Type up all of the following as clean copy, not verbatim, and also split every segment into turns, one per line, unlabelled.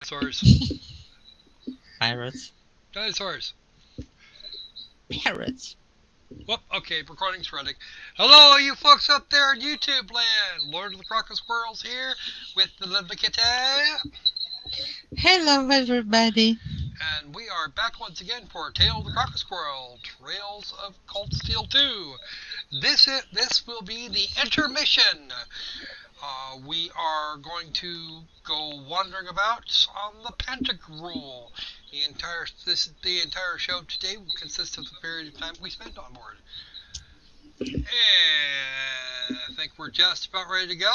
Dinosaurs.
Pirates.
Dinosaurs.
Parrots.
Whoop, okay, recording's running. Hello, you folks up there in YouTube land. Lord of the Crocosquirrels here with the lovely kitty.
Hello, everybody.
And we are back once again for Tale of the Crocosquirrel, Trails of Cold Steel 2. This will be the intermission. We are going to go wandering about on the Pentagrule. The entire show today will consist of the period of time we spent on board. And I think we're just about ready to go.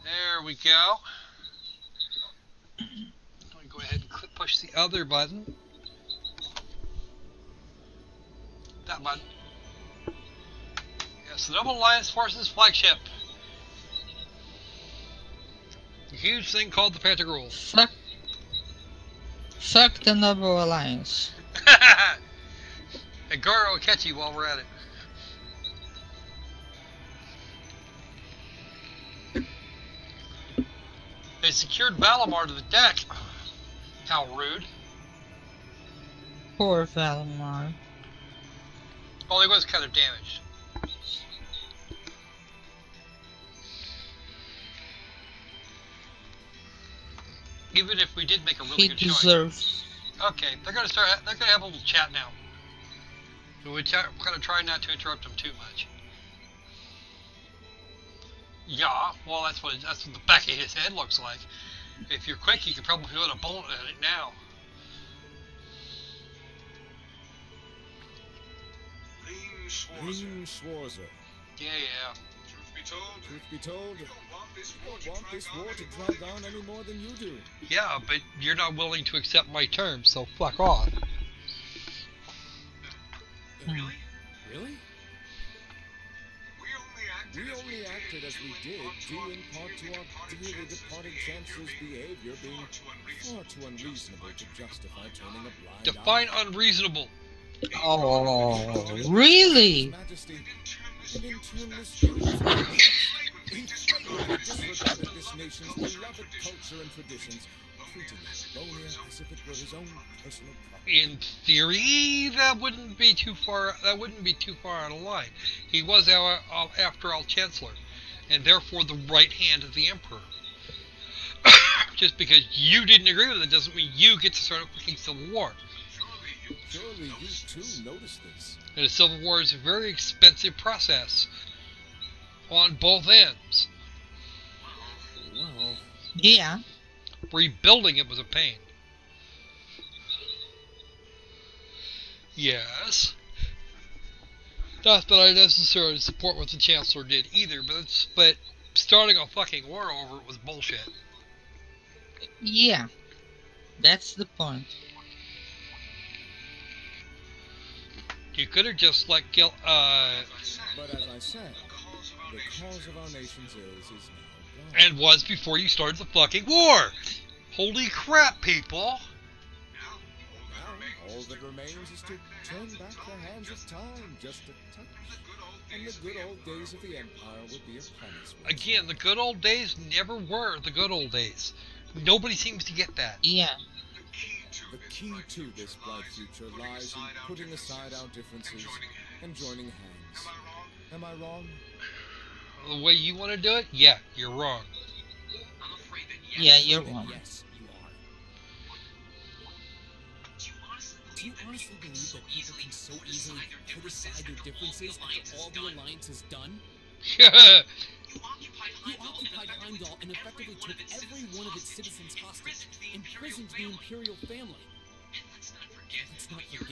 There we go. Let me go ahead and push the other button. That button. Yes, the Noble Alliance Forces flagship. A huge thing called the Pentagrule.
Fuck the Noble Alliance.
And Goro will catch you while we're at it. They secured Valimar to the deck. How rude.
Poor Valimar.
Well, he was kind of damaged. Even if we did make a really good showing.
He deserves.
Okay, they're gonna have a little chat now. So we're gonna try not to interrupt them too much. Yeah, well that's what the back of his head looks like. If you're quick, you could probably put a bullet in it now.
Green Schwarzer.
Yeah.
Truth be told, I don't want this war to drag on any more than you do.
Yeah, but you're not willing to accept my terms, so fuck off.
Really? Really? We only acted as we did, due in part to our dearly departed Chancellor's behavior being far too unreasonable to justify turning a blind
Define
eye.
unreasonable.
Oh, really?
Majesty, and in turn this he disregarded this nation's beloved culture and traditions, treating Livonia as if it were his own personal property.
In theory, that wouldn't be too far. That wouldn't be too far out of line. He was our, after all, Chancellor, and therefore the right hand of the Emperor. Just because you didn't agree with it doesn't mean you get to start a fucking civil war.
Surely you too noticed this.
And a civil war is a very expensive process on both ends.
Well,
Yeah.
Rebuilding it was a pain. Yes. Not that I necessarily support what the Chancellor did either, but starting a fucking war over it was bullshit.
Yeah. That's the point.
You could have just like
but as I said, the cause of our nation's ills is now gone.
and was before you started the fucking war. Holy crap, people!
Now, all that remains is to turn back the hands of time just a touch, and the good old days of the Empire will be upon us.
Again, the good old days never were the good old days. Nobody seems to get that.
Yeah.
The key to this bright future lies in putting aside our differences and joining hands. Am I wrong?
The way you want to do it? Yeah, you're wrong.
Yeah, you're wrong.
Yes, you are. Do you honestly believe that people can so easily put aside their differences after all the Alliance has done? You occupied Heimdall and effectively took every one of its citizens hostage, imprisoned the Imperial family. Let's not forget how you're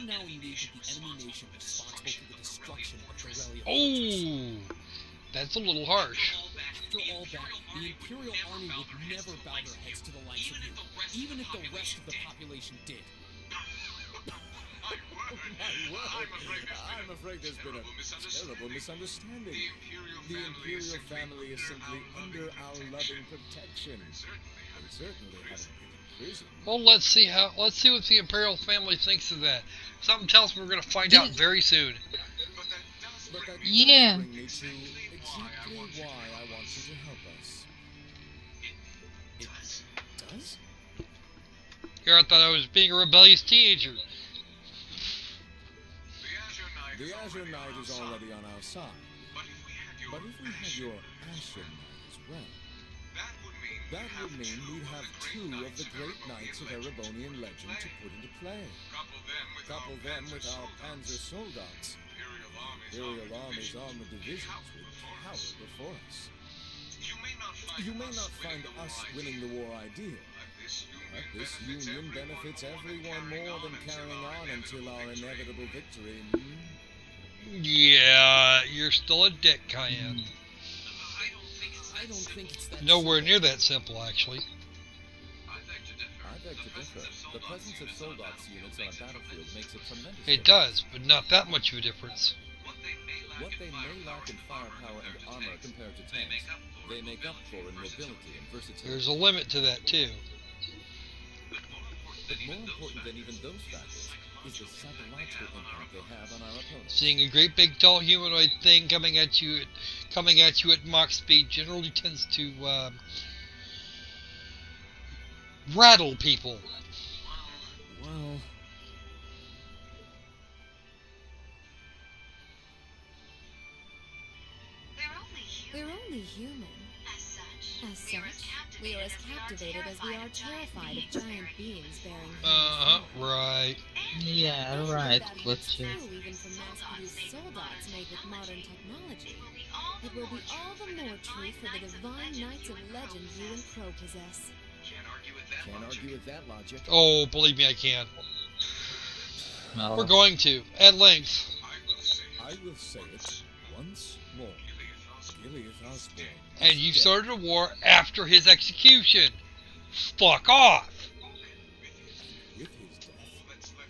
now in league with the enemy nation responsible for the destruction of Corellia.
Oh, that's a little harsh.
After all that, the Imperial army would never bow their heads to the likes of you, even if the rest of the population did. I'm afraid there's been a terrible misunderstanding. The Imperial family is simply under our loving protection. They certainly haven't been in prison.
Well, let's see what the Imperial family thinks of that. Something tells me we're going to find out very soon.
But that
Yeah.
does bring me to exactly why I want you to help us. It does?
Here I thought I was being a rebellious teenager.
The Azure Knight is already on our side. But if we had your Ashen Knight as well, that would mean we'd have two of the great knights of Erebonian legend to put into play. Couple them with our Panzer Soldats. Imperial armies on the divisions would cower before us. You may not find us winning the war ideal, but this union benefits everyone more than carrying on until our inevitable victory.
Yeah, you're still a dick, Cayenne.
I don't think it's that
Nowhere near that simple, actually.
I beg to differ. The presence of Soldats units on a battlefield makes a tremendous
It does, but not that much of a difference.
What they may lack in firepower and armor compared to tanks, they make up for in mobility and versatility.
There's a limit to that, too.
But more important than even those factors is the psychological impact they have on our opponents.
Seeing a great big tall humanoid thing coming at you at Mach speed generally tends to rattle people.
Well,
We're only human. As such, we are as captivated as we are terrified of giant beings bearing humans.
Right.
Yeah, right,
That
Clutch.
is true even for mass-produced soldats made with modern technology. It will be all the more true for the divine knights of legend you and Crow possess.
can't argue with that logic.
Oh, believe me, I can.
Well,
We're going to, at length.
I will say it once more. Gilead Osborne.
And you started a war after his execution. Fuck off.
With his death,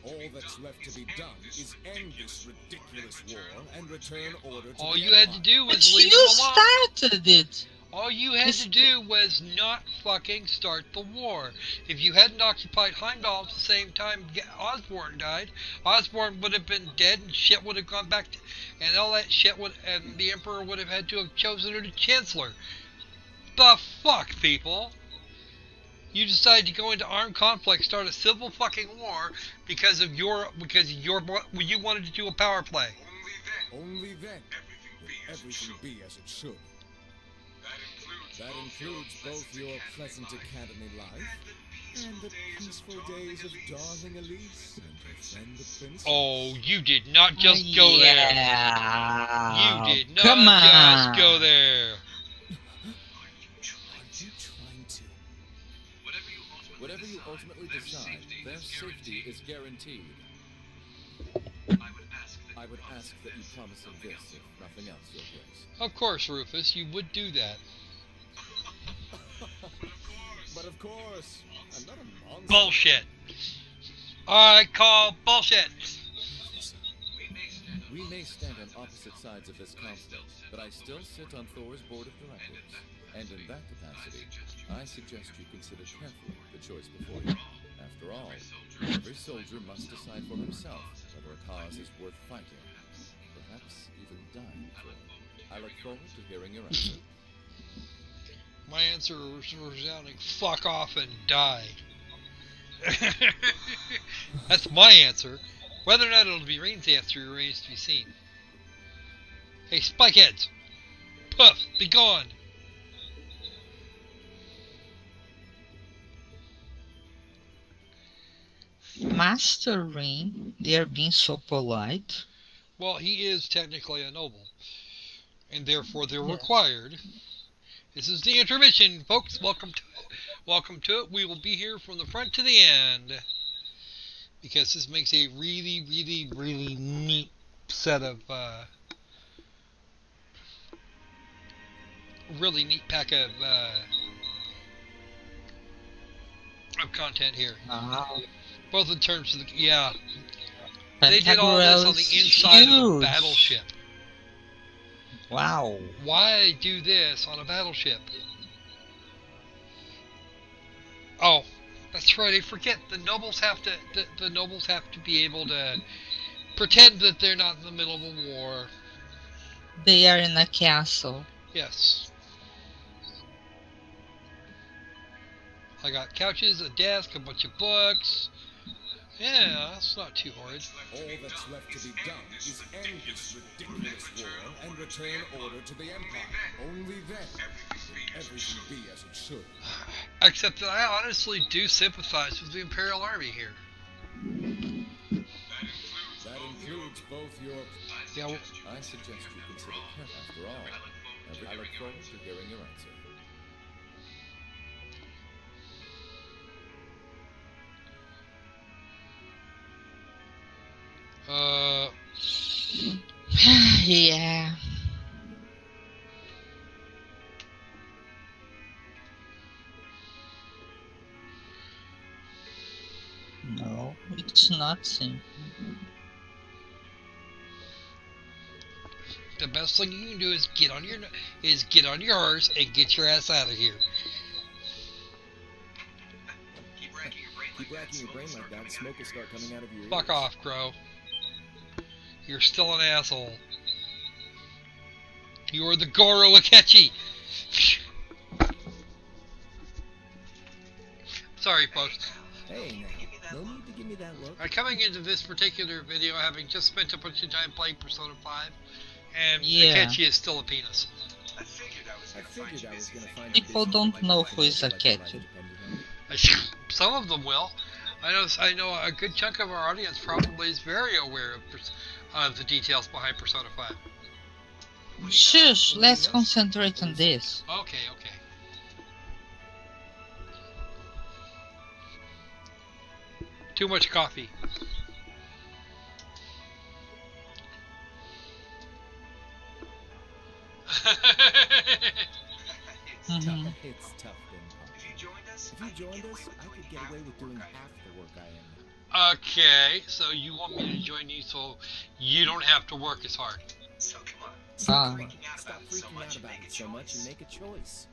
all that's left to be done is end this ridiculous war and return order to
All
the
you had to
Empire.
do
but
was leave
you
him alone.
started it!
All you had to do was not fucking start the war. If you hadn't occupied Heimdall at the same time Osborne died, Osborne would have been dead and shit would have gone back to, and all that shit would, and the Emperor would have had to have chosen her to Chancellor. The fuck, people? You decided to go into armed conflict, start a civil fucking war because you wanted to do a power play.
Only then will everything be as it should. That includes both your pleasant academy life and the peaceful days of darling Elise and her friend the princess.
Oh, you did not just go there.
Yeah.
You did not
Come on.
just go there.
Are you trying to? Whatever you ultimately decide, their safety is guaranteed. I would ask that you promise him this, if nothing else, Your Grace.
Of course, Rufus, you would do that.
But of course, I'm not a monster.
Bullshit. I call bullshit.
We may stand on opposite sides of this conflict, but I still sit on Thor's board of directors. And in that capacity, I suggest you consider carefully the choice before you. After all, every soldier must decide for himself whether a cause is worth fighting, perhaps even dying for. I look forward to hearing your answer.
My answer is resounding fuck off and die. That's my answer. Whether or not it'll be Rain's answer remains to be seen. Hey, Spikeheads! Puff! Be gone!
Master Rain, they are being so polite.
Well, he is technically a noble. And therefore they're
Yeah.
required. This is the intermission, folks. Welcome to it. Welcome to it. We will be here from the front to the end. Because this makes a really, really, really neat set of, really neat pack of content here.
Wow.
Both in terms of the, yeah. They did all this on the inside of a
huge.
battleship.
Wow.
Why do this on a battleship? Oh, that's right. I forget. The nobles have to. The nobles have to be able to pretend that they're not in the middle of a war.
They are in a castle.
Yes. I got couches, a desk, a bunch of books. Yeah, that's not too horrid.
All that's left to be done is end this ridiculous war and return order to the Empire. Only then will everything be as it should.
Except that I honestly do sympathize with the Imperial Army here.
That includes both your...
Yeah, well,
I suggest you consider careful. After all, I look forward to hearing your answer.
Yeah. No, it's not simple.
the best thing you can do is get on your horse and get your ass out of here.
Keep racking your brain like that, smoke will start coming out of your ears.
Fuck off, Crow. You're still an asshole. You are the Goro Akechi. Sorry, folks.
Hey, no need to give me that look.
Coming into this particular video, having just spent a bunch of time playing Persona 5, and
Yeah.
Akechi is still a penis.
I figured I was gonna find
People don't know who is Akechi.
Some of them will. I know a good chunk of our audience probably is very aware of the details behind Persona 5.
Shush, let's concentrate on this.
Okay. Too much coffee.
Mhm.
It's tough being punk. If you joined us, I could get away with doing half the work I am now.
Okay, so you want me to join you so you don't have to work as hard.
So come on.
Ah.
Stop freaking out about it so much and make a choice.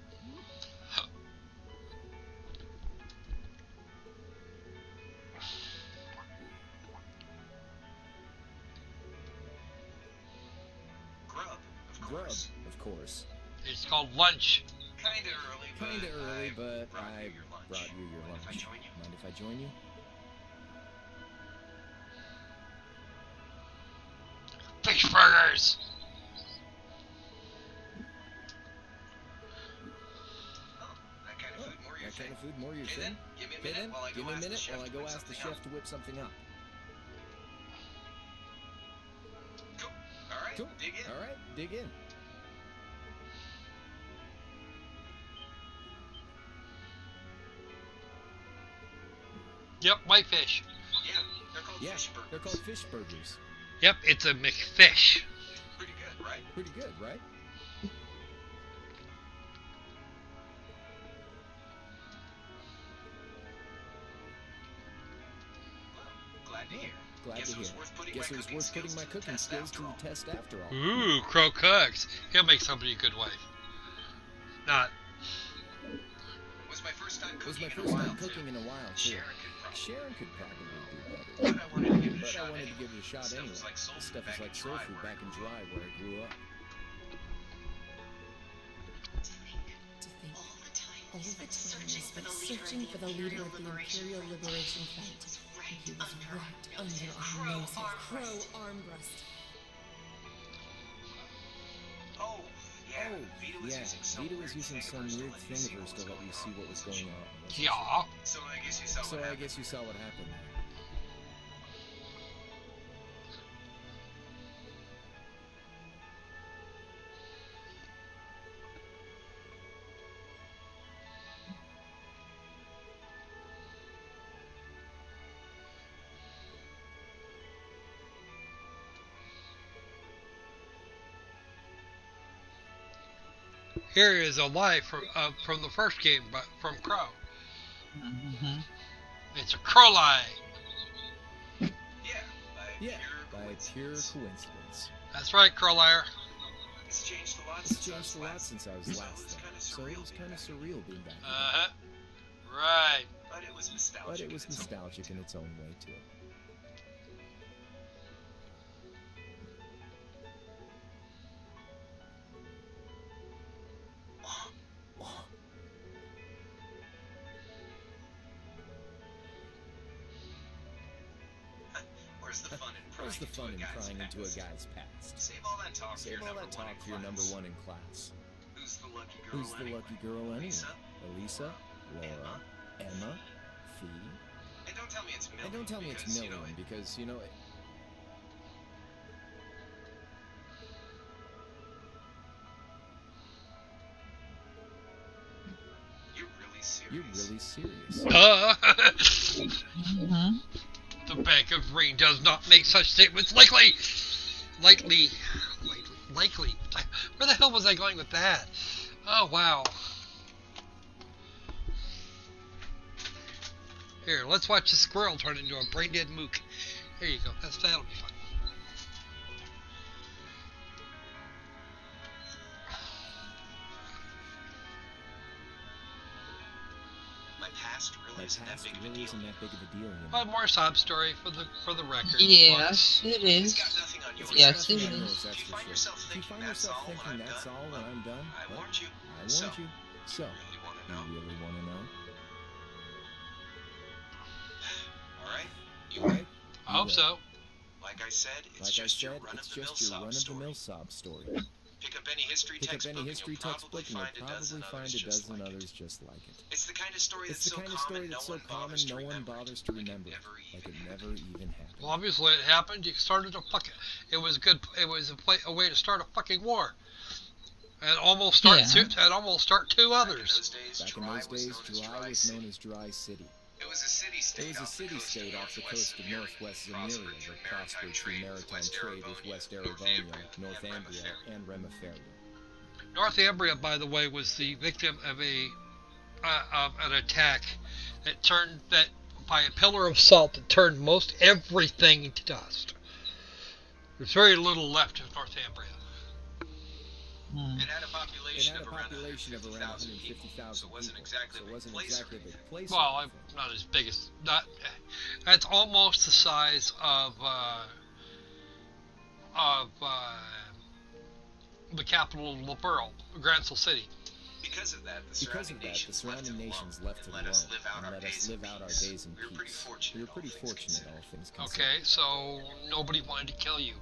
Grub, of course.
It's called lunch.
Kinda early,
but I brought you your lunch. Mind if I join you?
Fish burgers.
That kind of food more your
That
thing.
kind of food more your
Okay
thing?
then, give me a
Okay
minute
then,
while I
give
go
me a
ask the
minute
chef
while I
to
go
whip
ask the
something
chef to whip something up.
Cool. Alright,
Cool.
dig in.
Alright, dig in.
Yep, whitefish.
Yeah, they're called
Yeah,
fish burgers.
they're called fish burgers.
Yep, it's a McFish.
Pretty good, right?
Pretty good, right?
Glad to hear.
Glad
Guess
to
it was
hear.
worth putting
Guess
my
it was
cooking
worth putting
skills
my
to the
cooking
test
skills to
after all.
the test after all.
Ooh, Crow cooks. He'll make somebody a good wife. Not.
Was my first time
It was
cooking
my
in a
first
while,
time
too.
cooking in a while, too.
Sharon could probably
Sharon could probably do
but
better.
I wanted to give it a
But I
shot
wanted to
anyway.
give it a shot
Stuff
anyway.
is like soul
This
food
stuff is like soul food back in Dry where I grew up.
To think, all the time searching for the leader of the Imperial Liberation Front. And he was right under our noses. Crow Armbrust.
Oh, yeah.
Oh,
Vita was
yeah.
using some
Vita
weird
was using
thing
some
of hers
weird
let me
thing
see
of
what
hers
was
to let
going
me
on.
see what was going on. wasn't it?
Yeah.
So I guess you saw
So
what
I
happened.
guess you saw what happened there.
Here is a lie from the first game, but from Crow.
Mhm.
It's a Crow lie.
Yeah,
Yeah,
by
by pure
coincidence.
coincidence.
That's right, Crow liar.
It's changed a lot
It's
since I
changed
was
a lot
last.
since I was
So it
last
was
there.
kinda
So it
surreal
was
being
kind of
back.
surreal being back. again.
Right.
But it was nostalgic.
But it was
in its own way.
nostalgic in its own way, too. Where's the fun in prying into a guy's past?
Save all that talk
Save all that talk for your number one in class.
Who's the lucky girl?
Who's the lucky girl anyway? Elisa? Laura? Emma? Fee?
And don't tell me it's Million.
And don't tell me it's Million, because, you know...
You're really serious.
You're really serious.
Mm-hmm.
The Bank of Rain does not make such statements lightly. Where the hell was I going with that? Oh, wow. Here, let's watch the squirrel turn into a brain-dead mook. There you go. That'll be fun.
My past really isn't that big of a deal.
One more sob story for the record.
Yes, it
It's
is.
got nothing on yours.
Yes, it
Nothing on
is.
yours, that's
If you
for
find
sure.
yourself
If you
thinking
find
that's
yourself
all when
thinking
I'm
that's
done,
all when I'm done,
I
well,
warned you.
I
So,
warned you. So,
really want to
you
know?
really want to know?
All right. You
All right?
I hope so.
Like I said, it's
Like I
just your
said, it's
run-of-the-mill
just your
sob story.
run-of-the-mill sob story.
Pick up any history
Pick up
textbook,
any history
and you'll
textbook and you'll
probably find a dozen others just like it.
just like it.
It's the kind of story
It's
that's
the
so
kind of
common
story that's so common no one bothers to remember it, like it never even happened.
Well, obviously it happened. You started a fucking. It was good. It was a way to start a fucking war. And almost start
Yeah.
two others.
Back in those days, Dry was known as Dry City.
It was a city-state
It was a city-state off the coast of northwest Zemuria that prospered through maritime trade with West Erebonia, Northumbria, and Remiferia.
Northumbria, by the way, was the victim of an attack that by a pillar of salt that turned most everything into dust. There's very little left of Northumbria.
It had a population
It had
of
a
around
population of around
150,000
150,000
so it wasn't exactly
so it
a
wasn't
big place or
exactly a
anything.
big place.
Well,
or
I'm
anything.
not as big as not. That's almost the size of the capital of Liberal, Gransel City.
Because of that, the
Because
surrounding
of that, the
nations
surrounding nations left it
and
alone
let us live out
and
our
let us
days
live
in
out our
peace.
days in
We were pretty
peace.
fortunate,
We were pretty
all things
fortunate,
considered.
all things considered.
Okay, so nobody wanted to kill you.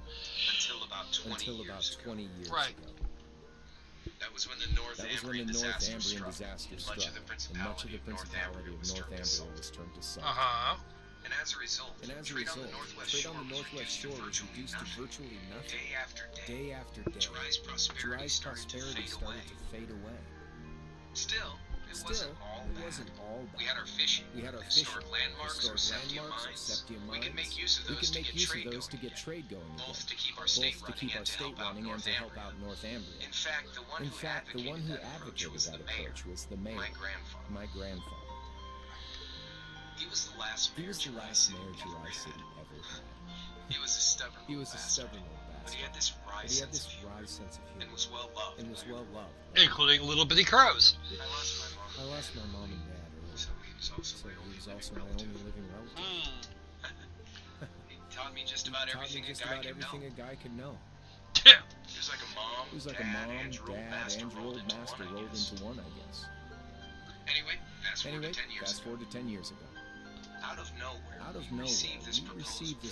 Until about 20
Until about
years
20 years
Right.
ago.
That was when the
That was when
Northumbrian
the
disaster
Northumbrian
struck,
disaster
and
struck,
much of the
and
principality of Northumbria was turned to salt.
was turned to salt.
And as a result, trade on the northwest shore was reduced to virtually nothing.
Day after day.
Day after day.
Dry's prosperity started to fade away.
Still, it wasn't all bad. We had our fishing,
We had our
historic
fishing,
landmarks, or septium mines. We could make use of those to get trade going again. Both to keep our state running and to help out
Northumbria.
In fact, the one who advocated that approach was the mayor,
my grandfather.
He was the last mayor Dry City ever had. He was a stubborn
old
bastard, but he had this wry sense of humor and was well loved.
Including little bitty crows.
I lost my mom
and dad early,
so he was also my only living relative. He taught me just about everything a guy could know. He was like a mom, dad, and your old master rolled into one, I guess. Anyway, fast forward to 10 years ago. Out of nowhere, we received this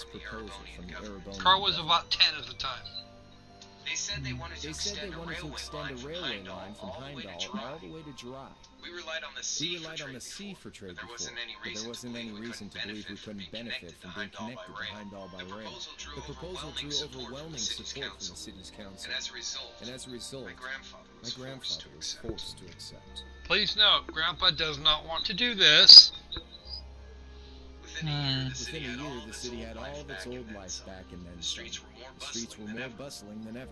proposal from the Erebonian
Carl was about 10 at the time.
They said they wanted to extend a railway line from Heimdall all the way to Dry. We relied on the sea for trade before, but there wasn't any reason to believe we couldn't benefit from being connected to Heimdall by rail. The proposal drew overwhelming support from the city's council, and as a result, my grandfather was forced to accept.
Please note, Grandpa does not want to do this.
Within a year, the city had all of its old life back, and then the streets were more bustling than ever.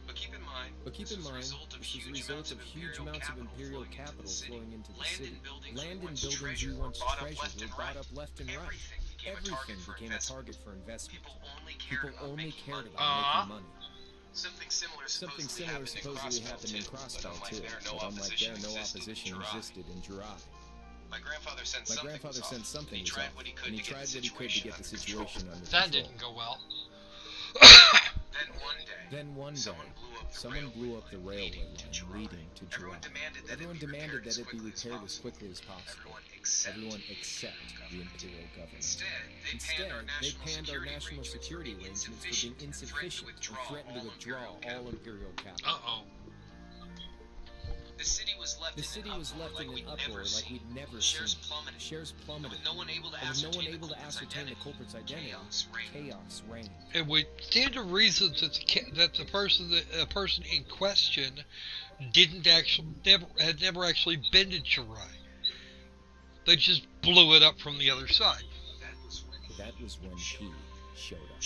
But keep in mind, this was a result of huge amounts of imperial capital flowing into the city. Land and buildings you once treasured were bought up left and right. Everything became a target for investment. People only cared about making money. Something similar supposedly happened in Crossbell too, but unlike there, no opposition existed in Dry. My grandfather sent something was off, and he tried what he could to get the situation under control.
That didn't go well.
Then one day, someone blew up the railway line leading to Dry. Everyone demanded that it be repaired as quickly as possible. Everyone except the Imperial government. Instead, they panned our national security arrangements for being insufficient and threatened to withdraw all Imperial capital.
Uh-oh.
The city was left in an uproar like we'd never seen. Shares plummeted. With no one able to ascertain the culprit's identity, chaos reigned.
It would stand to reason that the person in question had never actually been to Jirai. They just blew it up from the other side.
That was when he showed up.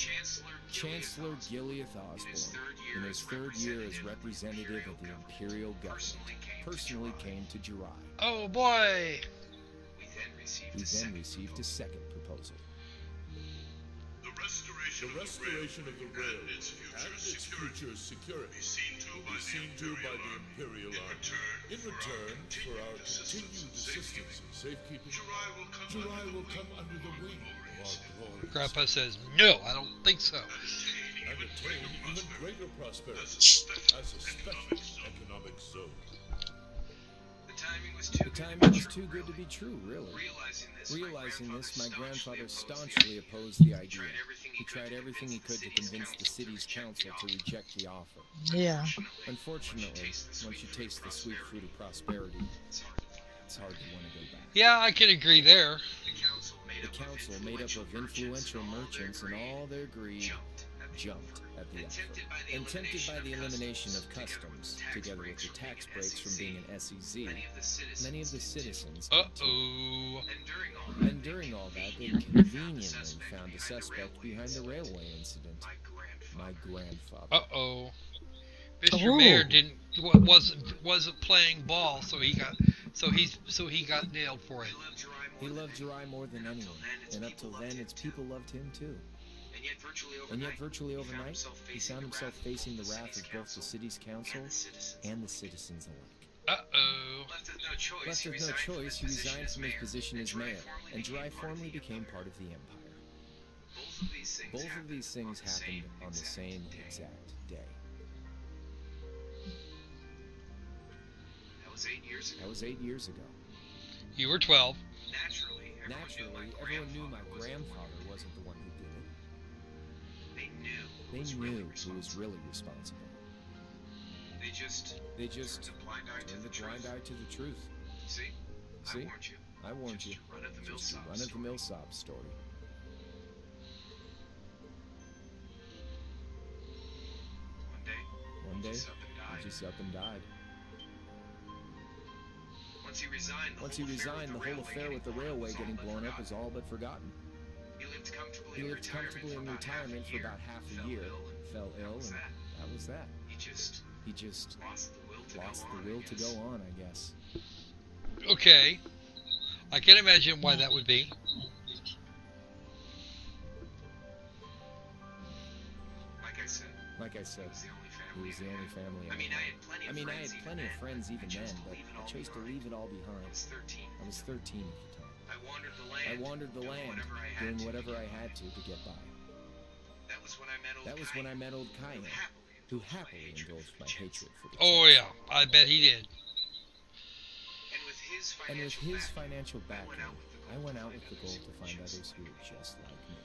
Chancellor Gileath Osborne, in his third year as representative of the Imperial government, personally came to Jirai.
Oh boy!
We then received a second proposal.
The restoration of the railroad and its future security will be seen to by the Imperial Army. In return for our continued assistance in safekeeping, Jirai will come under the wing of our glorious...
Grandpa says, no, I don't think so.
And attain even greater prosperity as a special economic zone.
The timing was too good to be true, really. Realizing this, my grandfather staunchly opposed the idea. He tried everything he could to convince the city's council to reject the offer.
Yeah.
Unfortunately, once you taste the sweet fruit of prosperity, it's hard to want to go back.
Yeah, I can agree there.
The council, made up of influential merchants and all their greed, jumped at the offer. And tempted by the elimination of customs, together with the tax breaks from being an SEZ, many of the citizens did too. And during all that, they conveniently found a suspect behind the railway incident. My grandfather.
Uh-oh. Mr. Mayor wasn't playing ball, so he got nailed for it.
He loved Jirai more than anyone, and up till then, its people loved him too. And yet, virtually overnight, he found himself facing the wrath of both the city's council and the citizens alike.
Uh-oh.
Left with no choice, he resigned from his position as mayor, and Jirai formally became part of the empire. Both of these things happened on the same exact day. That was 8 years ago.
You were 12.
Naturally, everyone knew my grandfather wasn't the one who did it. They knew who was really responsible. They just turned a blind eye to the truth. See? I warned you. Just a run-of-the-mill sob story. One day, he just up and died. Once he resigned, the whole affair with the railway getting blown up was all but forgotten. He lived comfortably in retirement for about half a year, fell ill, and that was that. He just lost the will to go on, I guess.
Okay. I can imagine why that would be.
Like I said, he was the only family I mean, I had plenty of friends even then, but I chose to leave it all behind. I was 13 at the time. I wandered the land, doing whatever I had to get by. That was when I met old Cayenne, who happily indulged my hatred for the
Oh yeah, I bet he did.
And with his financial backing, I went out with the goal to find others who were just like me.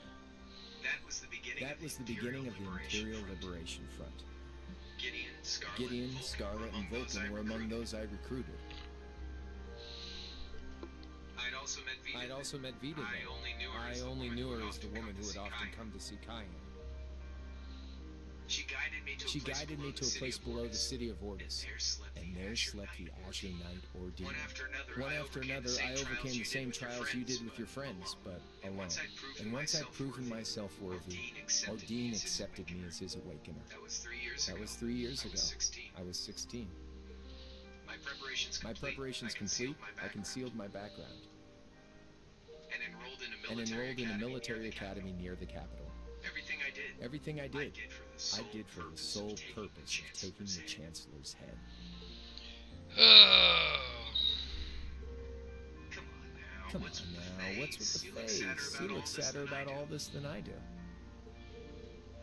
That was the beginning of the Imperial Liberation Front. Gideon, Scarlet, and Vulcan were among those I recruited. I'd also met Vita then. I only knew her as the woman who would often come to see Cayenne. She guided me to a place below the city of Ortis, and there slept the Azure Knight Ordeal. One after another, I overcame the same trials you did with your friends, but alone. And once I'd proven myself worthy, Ordean accepted me as his awakener. That was 3 years ago. I was 16. My preparations complete, I concealed my background, and enrolled in a military academy near the capital. Everything I did for the sole purpose of taking the Chancellor's head. Come on now, what's with the face? You look sadder about all this than I do.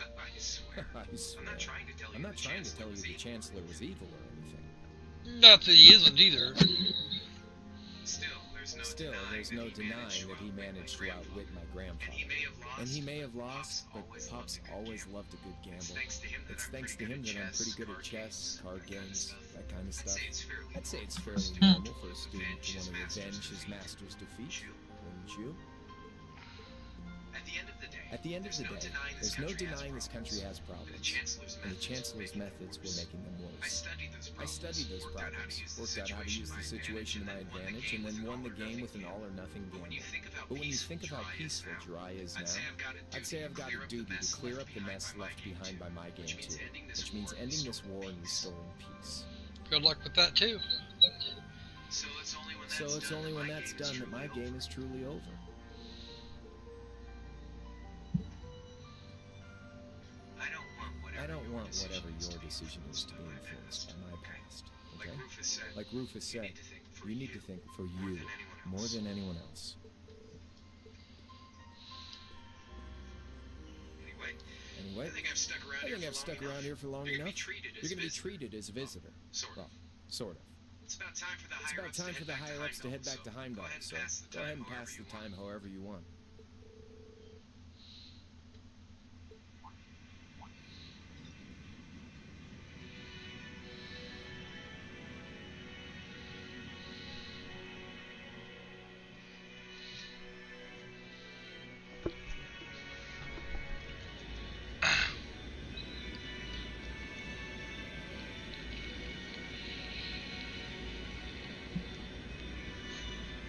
I swear. I'm not trying to tell you the Chancellor was evil or anything.
Not that he isn't either.
Still, there's no denying that he managed to outwit my grandfather. And he may have lost, but Pop's always loved a good gamble. It's thanks to him that I'm pretty good at chess, card games, that kind of stuff. I'd say it's fairly normal for a student to want to revenge his master's defeat, wouldn't you? At the end of the day, there's no denying this country has problems, and the Chancellor's methods were making them worse. I studied those problems, worked out how to use the situation to my advantage, and then won the game with an all-or-nothing gamble. But when you think of how peaceful Jirai is now, I'd say I've got a duty to clear up the mess left behind by my game too, which means ending this war and restoring peace.
Good luck with that too.
So it's only when that's done that my game is truly over. I don't want whatever your decision is to be influenced by my past, okay? Like Rufus said, you need to think for you more than anyone else. Anyway, I think I've stuck around here for long enough. You're going to be treated as a visitor. Well, sort of. It's about time for the higher-ups to head back to Heimdall, so go ahead and pass the time however you want.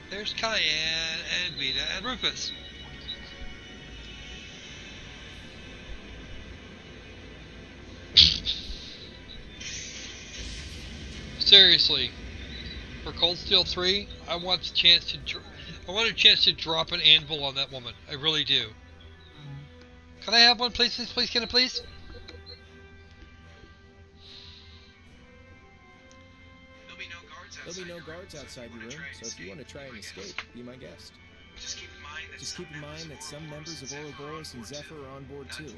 There's Cayenne and Vita and Rufus. Seriously, for Cold Steel 3, I want a chance to drop an anvil on that woman. I really do. Can I have one, please? Please, can I please?
There'll be no guards outside your room, so if you want to try and escape, be my guest. Just keep in mind that some members of Ouroboros and Zephyr are on board too.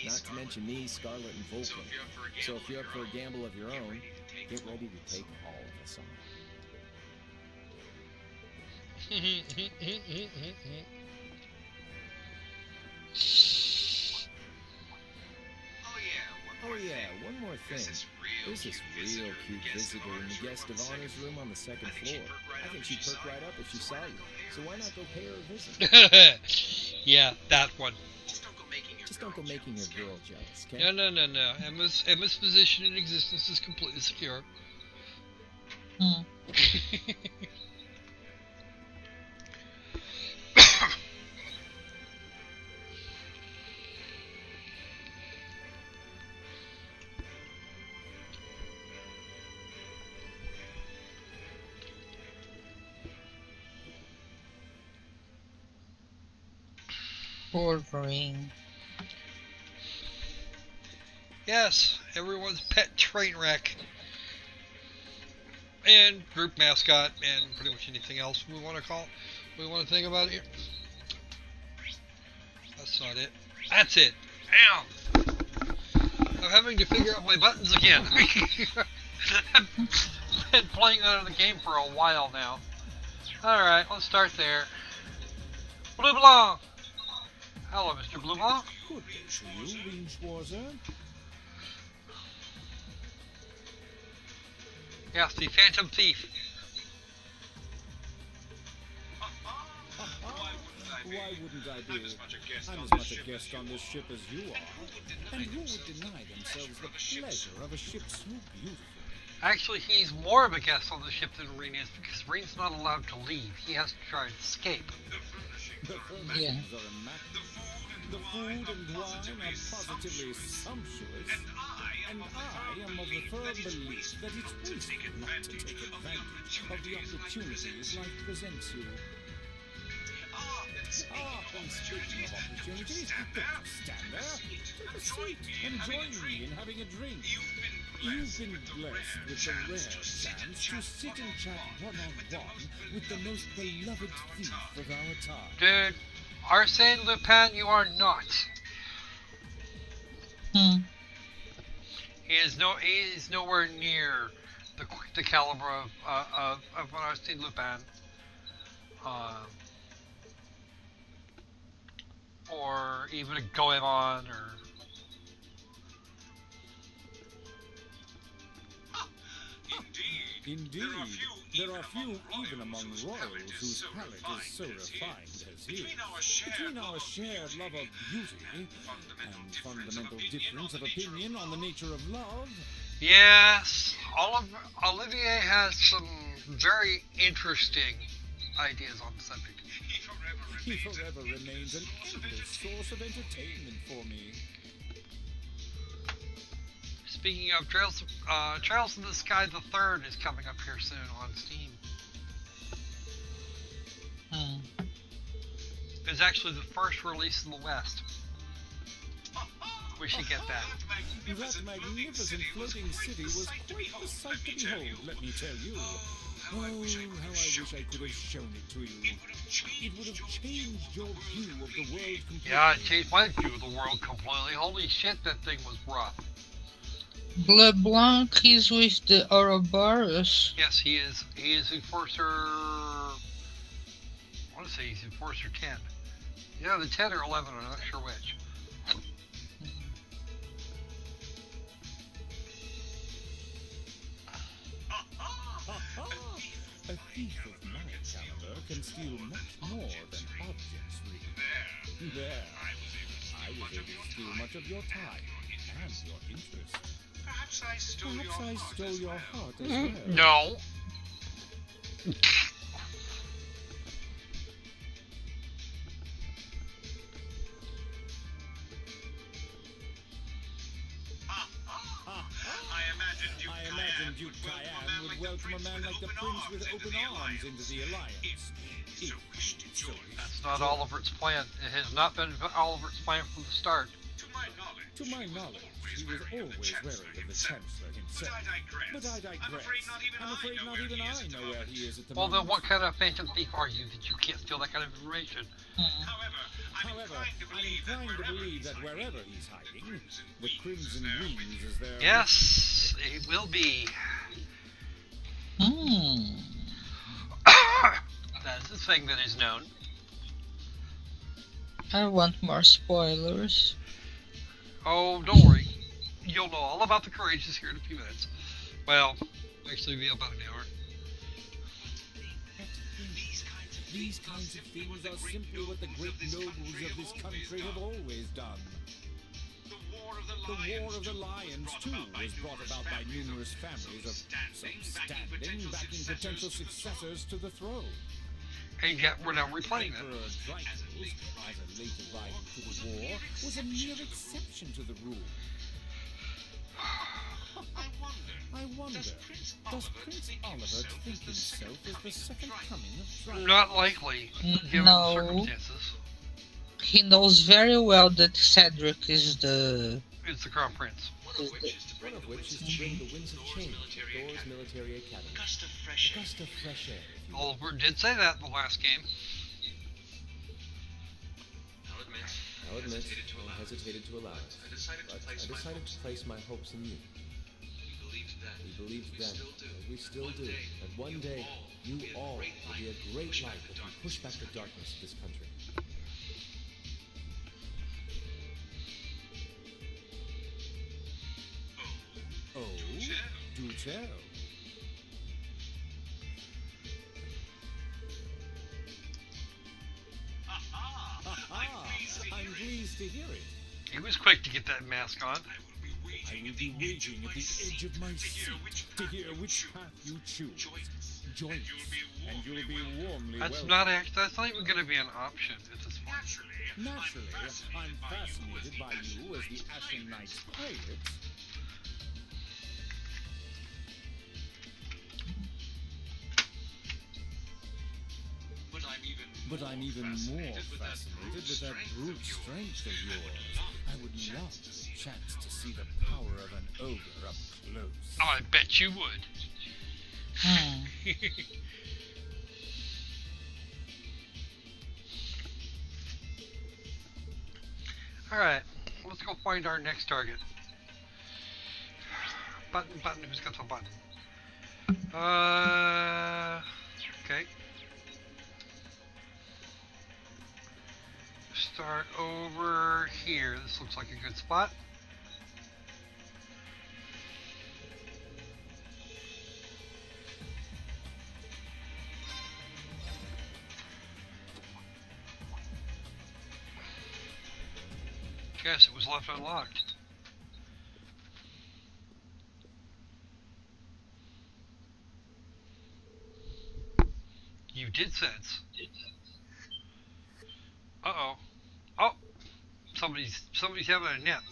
Not to mention me, Scarlet, and Vulcan. So if you're up for a gamble of your own, get ready to take all of us on. Oh yeah, one more thing. There's this real cute visitor in the guest of honor's room on the second floor. I think she'd perk right up if she saw you. So why not go pay her a visit?
Yeah, that one.
Just don't go making your girl jealous, okay?
No. Emma's position in existence is completely secure.
Poor Green.
Yes, everyone's pet train wreck. And group mascot, and pretty much anything else we want to think about here. That's not it. That's it. Ow! I'm having to figure out my buttons again. I've been playing out of the game for a while now. Alright, let's start there. Blue Blanc! Hello, Mr. Blue Blanc.
Good day to you, Windschwarzer.
Yes, the Phantom Thief.
Why wouldn't I be? I'm as much a guest on this ship as you are. And who would deny themselves the pleasure of a ship so beautiful?
Actually, he's more of a guest on the ship than Reen is, because Reen's not allowed to leave. He has to try and escape.
The furnishings are immaculate. The food and wine are positively sumptuous. And I am of the firm belief that it's wasteful not to take advantage of the opportunities life presents you. And speaking of opportunities, don't stand there. Take a seat and join me in having a drink. You've been blessed with the rare chance to sit and chat one-on-one with the most beloved thief of our time.
Dude, Arsène Lupin, you are not. He is nowhere near the caliber of Arsène Lupin. or even a Goemon, or
Indeed, there are few even among royals whose palate is so refined as his. Between our shared love of beauty and fundamental difference of opinion on the nature of love.
yes, Olivier has some very interesting ideas on the subject.
He forever remains an endless source of entertainment for me.
Speaking of Trails in the Sky, the third is coming up here soon on Steam. It's actually the first release in the West. We should get that.
That magnificent floating city was quite a sight to behold, let me tell you. Oh, how I wish I could have shown it to you. It would have changed your view of the world completely.
Yeah, it changed my view of the world completely. Holy shit, that thing was rough.
LeBlanc is with the Ouroboros.
Yes, he is. He is Enforcer. I want to say he's Enforcer 10. Yeah, the 10 or 11. I'm not sure which.
A thief of my caliber can steal much more than objects read. There. I was able to steal much of your time and your interest. Perhaps I stole your heart as well.
No.
I imagined Duke Cayenne would welcome a man like the Prince with open arms into the Alliance.
That's not Oliver's plan. It has not been Oliver's plan from the start.
To my knowledge, he was always wary of the Chancellor himself. But I digress. I'm afraid not even I know where he is at the
Well,
moment.
then what kind of phantom thief are you that you can't steal that kind of information?
However, I'm inclined to believe that wherever he's hiding, the Crimson Wings is there.
Yes, it will be. That is the thing that is known.
I want more spoilers.
Oh, don't worry. You'll know all about the Courageous here in a few minutes. Well, actually, it'll be about an hour.
These kinds of things are simply what the great nobles of this country have always done. The War of the Lions, too, was brought about by numerous families of some standing backing potential successors to the throne.
And yet, we're now replaying that.
Emperor Dreyfus, as a late arrival to the war, was a mere exception to the rule. I wonder, does Prince Oliver think himself as the second coming of Dreyfus?
Not likely, given
No.
the circumstances.
He knows very well that Cedric is the...
It's the Crown Prince.
One of which is to bring the winds of change to Thor's military academy. A gust of fresh air.
Oliver did say that in the last game.
I'll admit, I hesitated to allow it. But I decided to place my hopes in you. We believed then, as we still do, that one day, you all will be a great light that can push back the darkness of this country.
Oh, do tell. I'm pleased to hear it.
He was quick to get that mask on.
I will be waiting at the edge of my seat to hear which path you choose. Join us, and you'll be warmly welcome.
That's not even going to be an option at this point.
Naturally, I'm fascinated by you as the Ashen Knight's pilot. But I'm even more fascinated with that brute strength of yours. I would love the chance to see the power of an ogre up close.
Oh, I bet you would. Alright, let's go find our next target. Button, who's got the button? Okay. start over here. This looks like a good spot. Guess it was left unlocked. You did sense. Uh-oh. Oh, somebody's having a nap.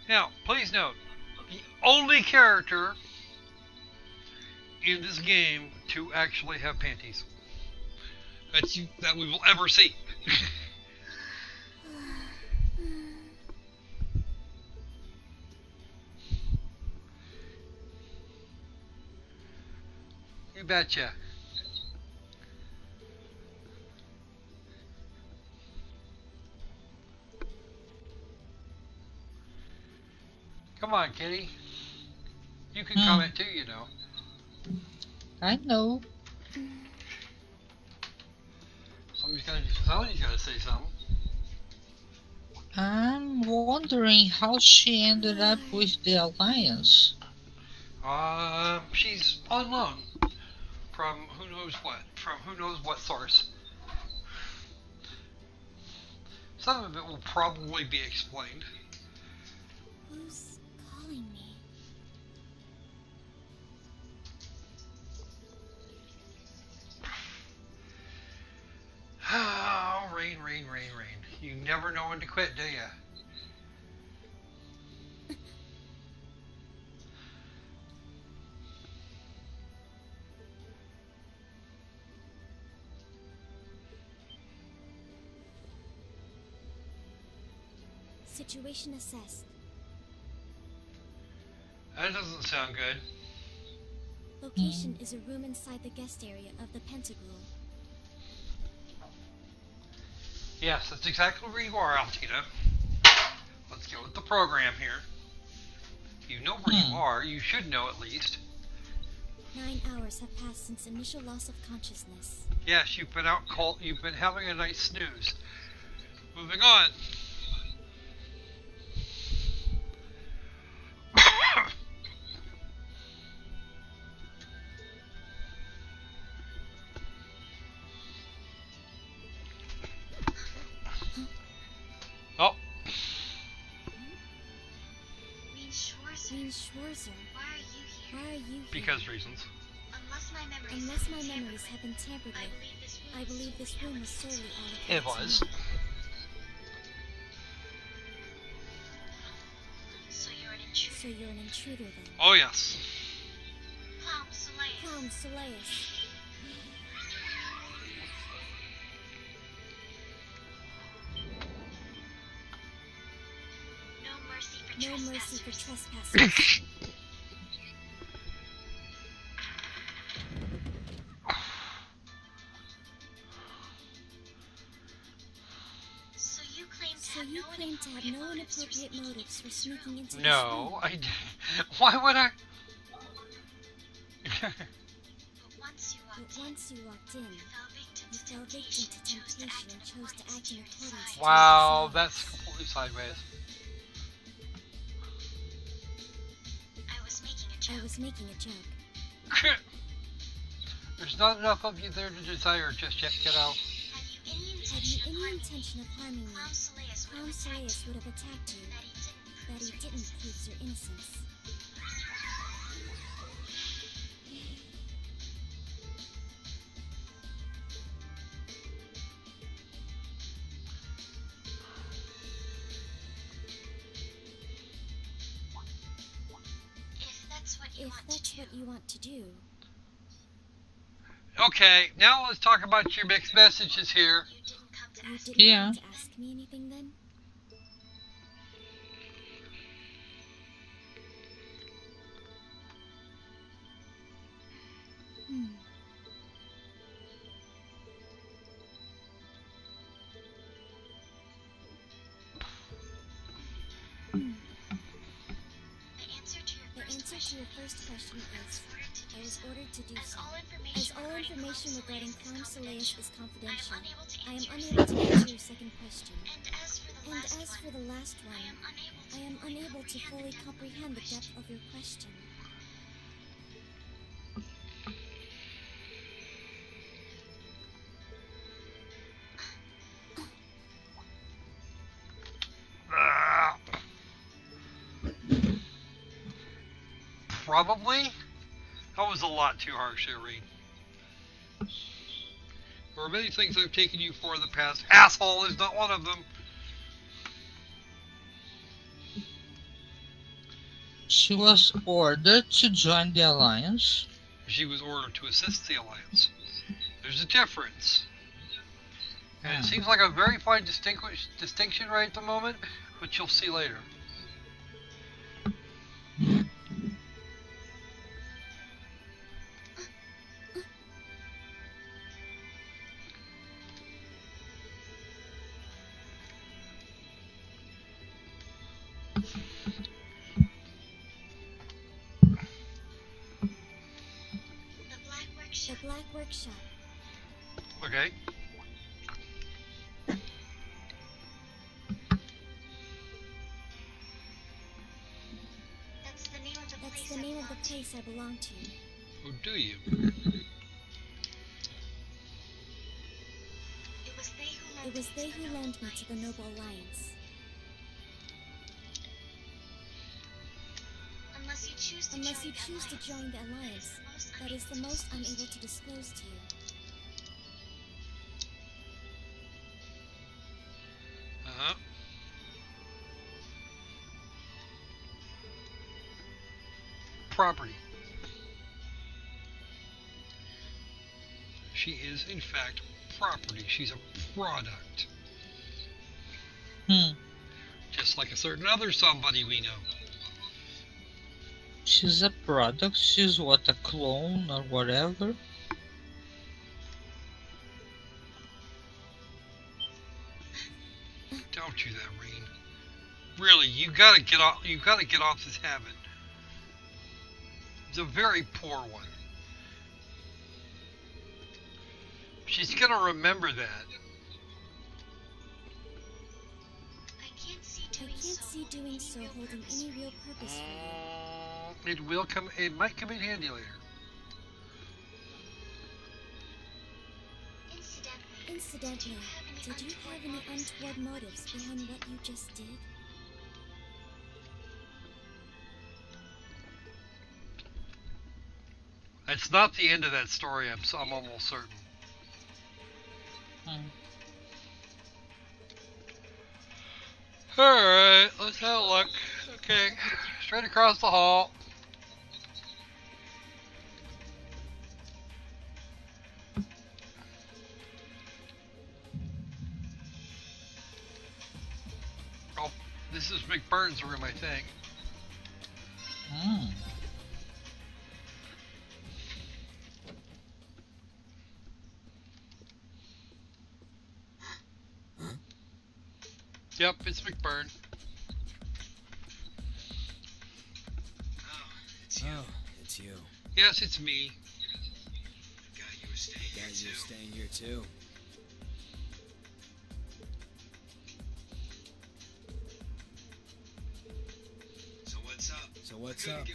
Now, please note, the only character in this game to actually have panties that we will ever see. You betcha. Come on, kitty. You can comment too, you know.
I know.
Somebody's gotta say something.
I'm wondering how she ended up with the Alliance.
She's on loan from who knows what source. Some of it will probably be explained.
Who's calling me?
Oh, rain. You never know when to quit, do you?
Situation assessed.
That doesn't sound good.
Location is a room inside the guest area of the Pentagram.
Yes, that's exactly where you are, Altina. Let's go with the program here. You know where you are. You should know at least.
9 hours have passed since initial loss of consciousness.
Yes, you've been out cold. You've been having a nice snooze. Moving on. Oh.
Schwarzer. Why are you here?
Because reasons.
Unless my memories have been tampered with, I believe this room was solely allocated.
It was.
So you're an intruder then?
Oh yes.
Clown Soleus. No mercy for trespassers. So you claim to have no inappropriate motives for sneaking into this room?
No, I didn't. Why would I?
But once you walked in, you fell victim to temptation and chose to act in accordance to
Wow,
your
that's completely sideways.
I was making a joke.
There's not enough of you there to desire just yet, kiddo.
Had you any intention of harming me, Clown Soleus would have attacked you, that he didn't proves your innocence. If that's what you want to do.
Okay, now let's talk about your mixed messages here.
You didn't
Yeah.
want to ask me anything then? The answer to your first question is, I was ordered to do so. As all information regarding Clown Soleus is confidential, I am unable to answer your second question.
As for the last one, I am unable to fully comprehend the depth of your question.
Probably? That was a lot too harsh, Irene. There are many things I've taken you for in the past. Asshole is not one of them.
She was ordered to join the Alliance.
She was ordered to assist the Alliance. There's a difference. And it seems like a very fine distinction right at the moment, but you'll see later.
The Black Workshop.
Okay.
That's the name of the place I belong to.
Oh, do you?
It was they who lent me to the Noble Alliance. Unless you choose to join the Alliance, that is the most I'm able to disclose to you.
Uh-huh. Property. She is, in fact, property. She's a product. Just like a certain other somebody we know.
She's a product. She's what, a clone or whatever?
Don't do that, Rain. Really, you gotta get off. You gotta get off this habit. It's a very poor one. She's gonna remember that.
I can't see doing so holding any real purpose for you.
It will come. It might come in handy later.
Incidentally, did you have any untoward motives behind what you just did?
That's not the end of that story. I'm almost certain. Alright, let's have a look. Okay, straight across the hall. Oh, this is McBurn's room, I think. Yep, it's McBurn.
Oh, it's you.
Yes, it's me.
Guy, you were staying here too. So what's up? I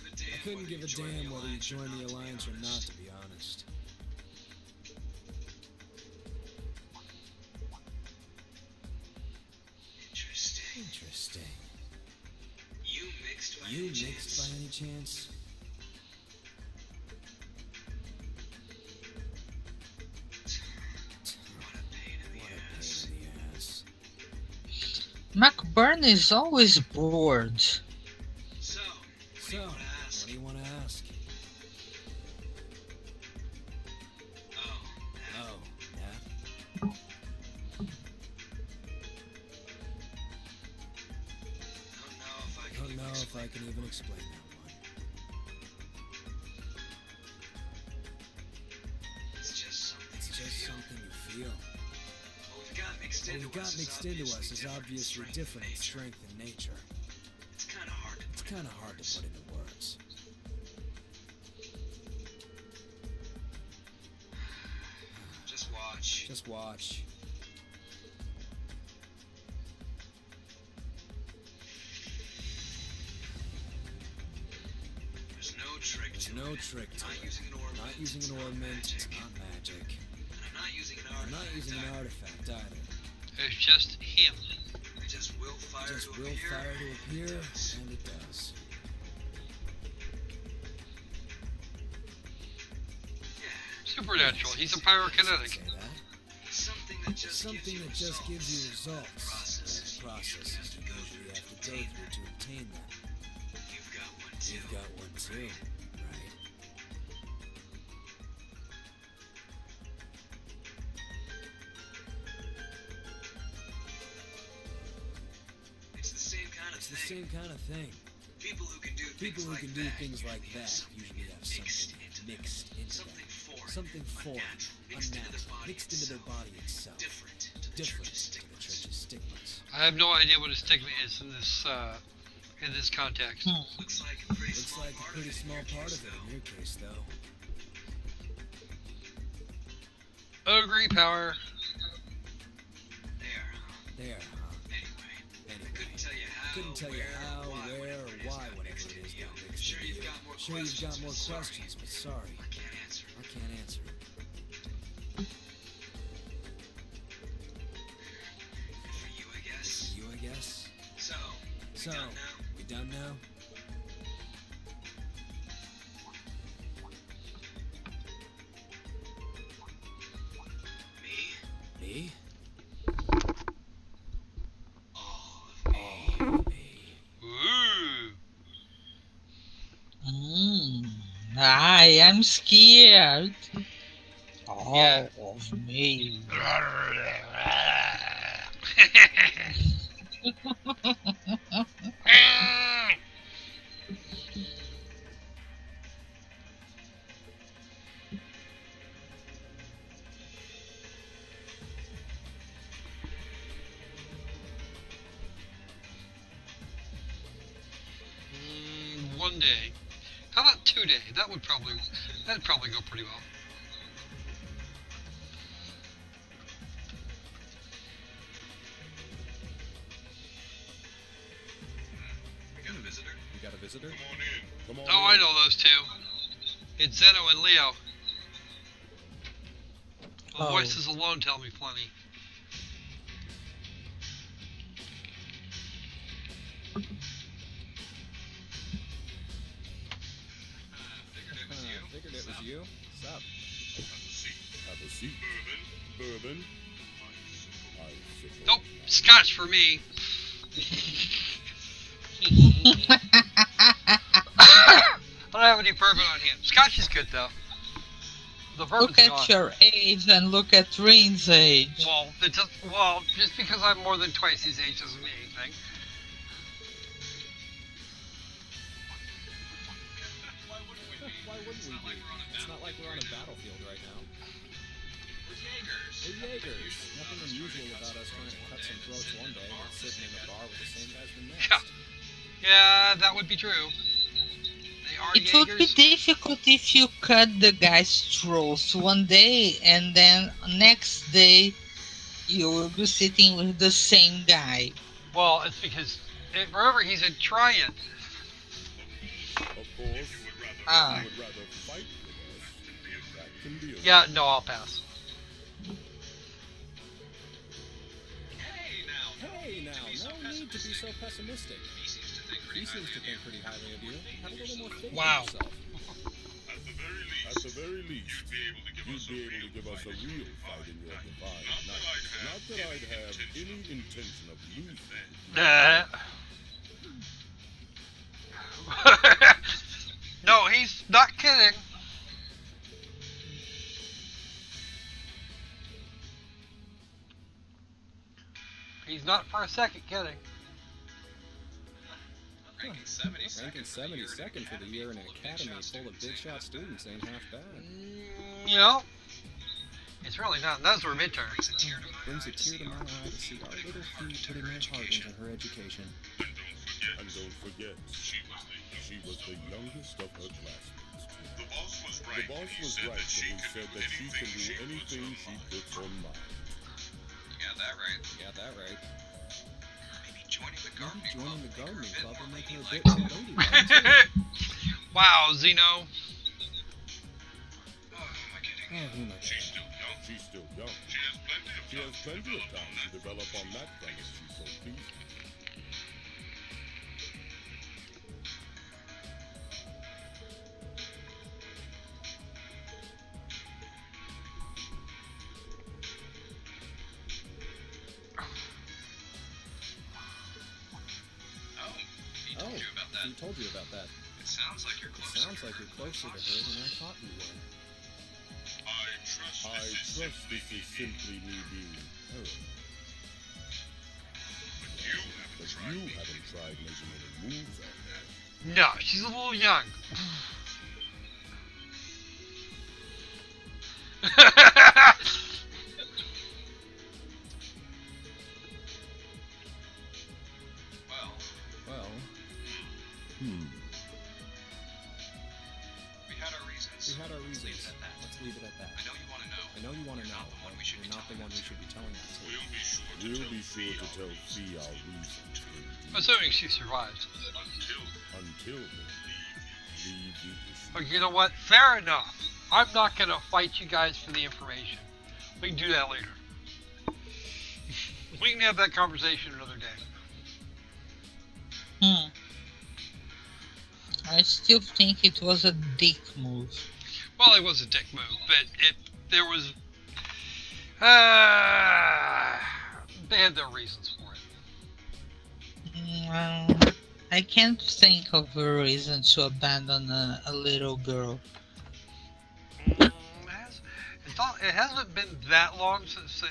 couldn't give a damn whether you joined the Alliance or not, to be honest. Interesting. You mixed by any chance? What a pain in the ass.
McBurn is always bored.
So, what do you want to ask? Oh, yeah? I don't know if I can even explain that one. It's just something you feel. What got mixed into us is obviously different in strength and nature. It's kind of hard to put into words. Just watch. There's no trick to it. I'm not using an ornament, it's not magic. And I'm not using an artifact either.
It's just him.
Just will fire to appear, and it does.
Supernatural. He's a pyrokinetic.
Something that just gives you results. That's processes you usually have to go through to obtain them. You've got one too, right? It's the same kind of thing. People who can do things like that usually have something mixed into them. Something foreign, unnatural, mixed into their body itself. Different to the church's stigmas.
I have no idea what a stigma is in this context.
Looks like a pretty small part of it in your case, though.
Ogre power.
There, huh? Anyway, couldn't tell you how, where, or why, whatever it is got mixed into you. Sure you've got more questions, but sorry. I can't answer. For you, I guess. So, we done now? Me? All of me.
Ooh.
I am scared. All of me.
One day. How about 2 day? That'd probably go pretty well.
We got a visitor? Come on in.
Oh, I know those two. It's Zeno and Leo. The voices alone tell me plenty.
Figured it was you. What's up?
Have a seat. Bourbon.
Nope, scotch for me. I don't have any bourbon on hand. Scotch is good though. The bourbon's
Look at
gone.
your age and look at Rain's age.
Well, just because I'm more than twice his age doesn't mean anything.
Why wouldn't we be? It's not like we're on a battlefield right now. We're Jaegers. Nothing unusual about us trying to cut some throats one day and sitting in a bar with the same guys the next.
Yeah, that would be true. They are
It would be difficult if you cut the guy's throats one day and then next day you will be sitting with the same guy.
Well, it's because remember he's a Triad.
Of course.
Ah.
If you would rather fight with us, that can be a...
Yeah, no, I'll pass.
Hey now, no need to be so pessimistic. He seems to think pretty highly of you. Have a little more faith in yourself.
At the very least, you'd be able to give us a real fight in your divine night. Not that I'd have any intention of losing.
No, he's not kidding. He's not for a second kidding.
Ranking 72nd for the year in an academy full of big shot students ain't half bad.
You know, it's really not. Those were midterms.
Brings a tear to my eye to see our little fee putting her heart into her education.
And don't forget, she was the youngest of her classmates. The boss was right when he said that she can do anything she puts her mind.
You got that right. Maybe joining the gardening club will make her a bit more ladylike too.
Wow, Zeno.
who knows?
She's still young. She's still young. She has plenty of time to develop on that front if she's so pleased.
He told you about that.
It sounds like you're closer to her
than I thought you were.
I trust this is simply me being paranoid. But you haven't tried making any moves on that.
No, she's a little young.
Well.
We had our reasons.
Let's leave it at that.
I know you want to know.
You're not the one we should be telling that to.
We'll be sure to tell Fee our reasons.
Assuming she survives.
Until then, leave the issue.
Oh, you know what? Fair enough. I'm not going to fight you guys for the information. We can do that later. We can have that conversation another day.
I still think it was a dick move.
Well, it was a dick move, but there was... they had their reasons for it.
I can't think of a reason to abandon a little girl.
It hasn't been that long since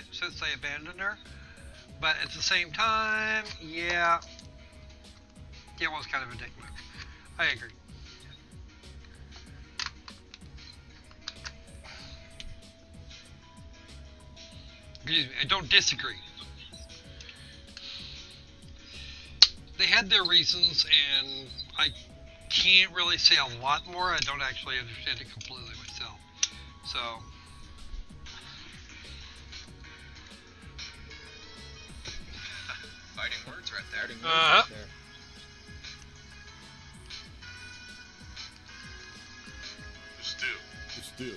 they abandoned her, but at the same time, yeah, it was kind of a dick move. I agree. Excuse me, I don't disagree. They had their reasons, and I can't really say a lot more. I don't actually understand it completely myself. So...
Fighting words right there.
Still,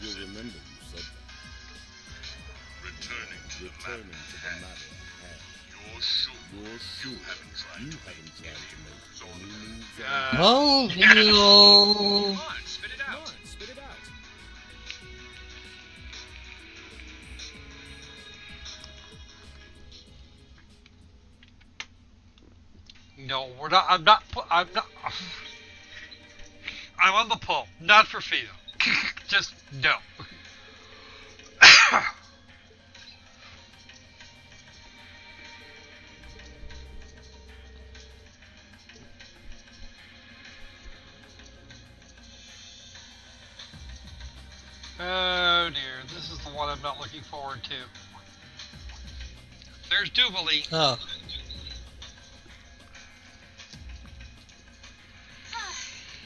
we'll remember you said that. Returning to the matter at hand. You're sure you haven't tried to make any moves on
Oh,
Come on, spit it out.
No, we're not. I'm not. I'm on the pull. Not for Fido. Just no. Oh dear, this is the one I'm not looking forward to. There's Jubilee.
Oh.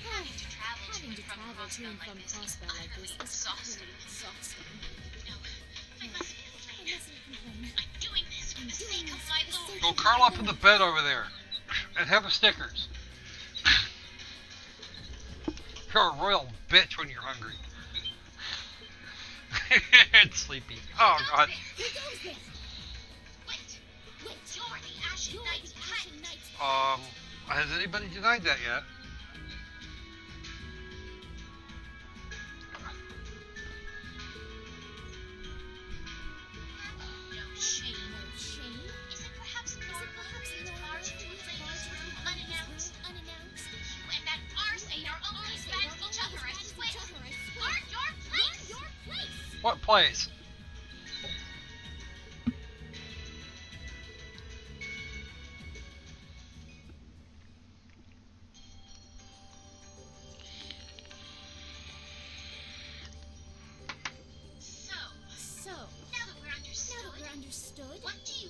Having to travel to and from Crossbow like this is exhausting. I mustn't complain. I'm doing this for the sake of my Lord.
Go curl up in the bed over there and have a Snickers. You're a royal bitch when you're hungry. And sleepy. Oh god.
Who goes there? Wait, you're the Ashen Knight's pet.
Has anybody denied that yet?
No shame. Is it perhaps normal for you to barge into a lady's room unannounced? You and that arse are only bad to each other, I swear. Aren't your place?
What place?
So, now that we're understood, what do you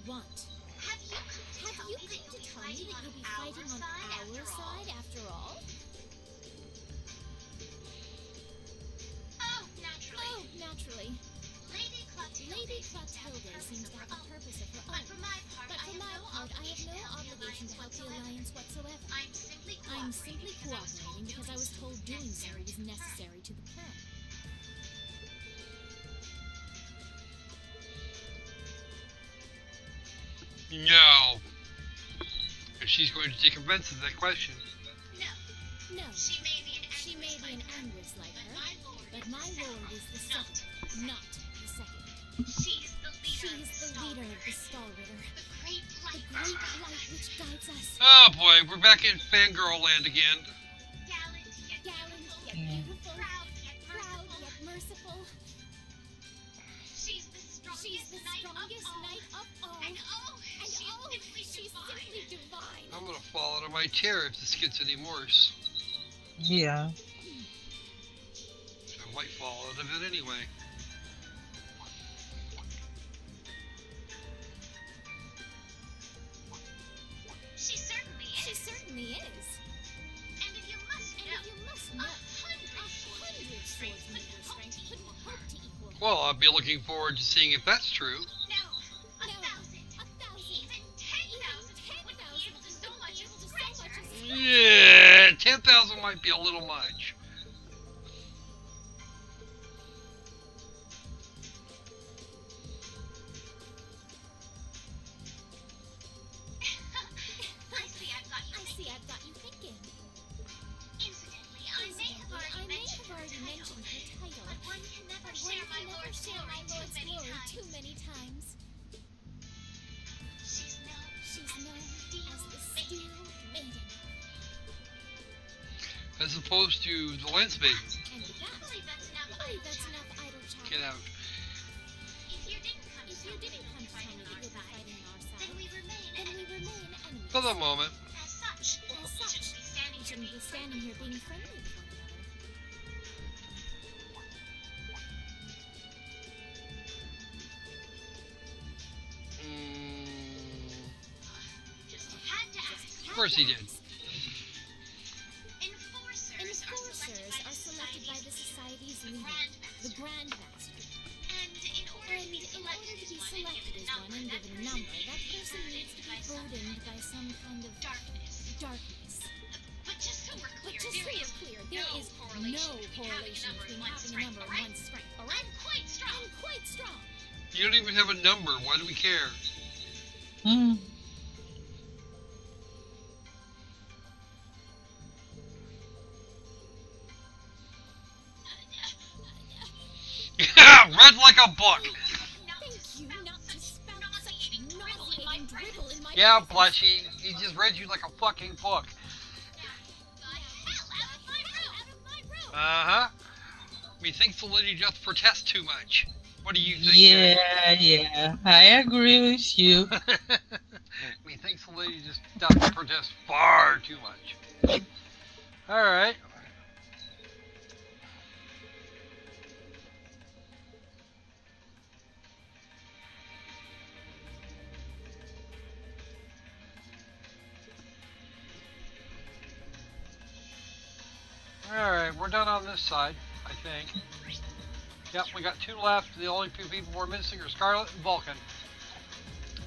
want? Have you come to tell me that you'll be fighting on our side after all? Oh, naturally. Lady Clotilde seems to have a purpose of her own. But for my part, I have no obligation to help the Alliance whatsoever. I'm simply cooperating because I was told doing so was necessary to the plan.
No. If she's going to take offense to that question.
No. She may be an Angress like her, but my lord is the second, not the second. She's the leader of the Skullritter. The great light which guides us.
Oh boy, we're back in fangirl land again.
Gallant yet beautiful. Proud yet merciful. She's the strongest knight of all. And she's simply divine.
I'm gonna fall out of my chair if this gets any worse.
Yeah.
I might fall out of it anyway.
She certainly is. And if you must know, 100 swordsmen of your strength couldn't hope to equal her.
Well, I'll be looking forward to seeing if that's true.
No, 1,000. Even 10,000 wouldn't be able to so much as scratch her.
Yeah, 10,000 might be a little much.
I see I've got you thinking. Incidentally, I may have already mentioned her title, but one can never share my lord's glory too many times. She's known as the Steel Maiden.
As opposed to the Lance Maiden.
And with that, I believe that's enough idle chatter.
Get out.
If you didn't come to tell me that you're fighting on our side, then we remain enemies.
For the moment.
As such, we shouldn't be standing here being friendly with one another. Just had to ask.
Of course he did.
Enforcers are selected by the society's leader, the Grandmaster. And in order to be selected as one and given a number, that person needs to be burdened by some kind of darkness. But just so we're clear, there is no correlation between having a number and one's strength. All right? I'm quite strong.
You don't even have a number. Why do we care? Read like a book.
Thank you not to spout such nauseating dribble in my
Yeah, Blushy. He just read you like a fucking book. Uh-huh. Methinks the lady doth protest too much. What do you think?
Yeah, I agree with you.
Methinks the lady just doth protest far too much. Alright. Alright, we're done on this side, I think. Yep, we got 2 left. The only 2 people we're missing are Scarlet and Vulcan.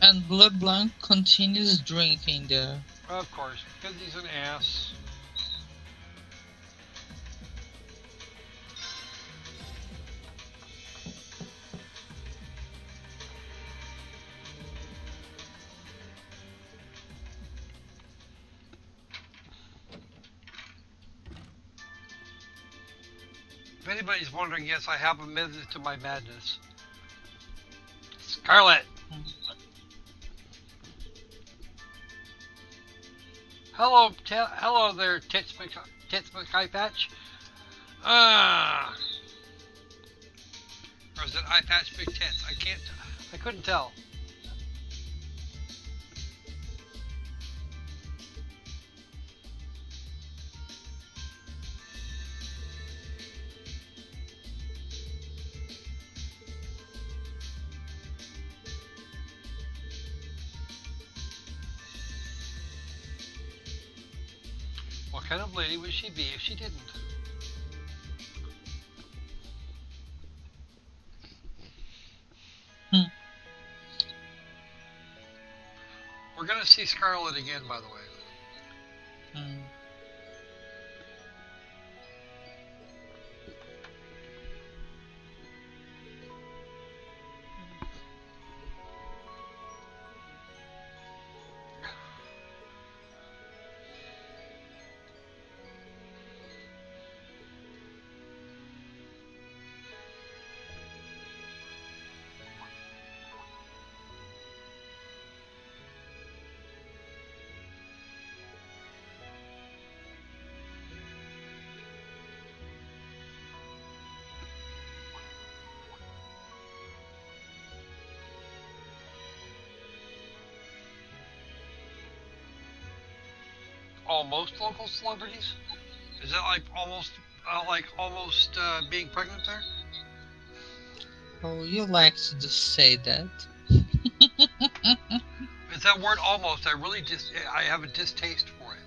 And Blood Blanc continues drinking there.
Of course, because he's an ass. If anybody's wondering, yes, I have a method to my madness. Scarlet! Hello there, Tits McEyepatch. Or is it Eyepatch Big Tits? I couldn't tell. What kind of lady would she be if she didn't? We're gonna see Scarlet again, by the way. almost local celebrities? Is that like almost being pregnant there?
Oh, you like to just say that.
It's that word almost. I have a distaste for it.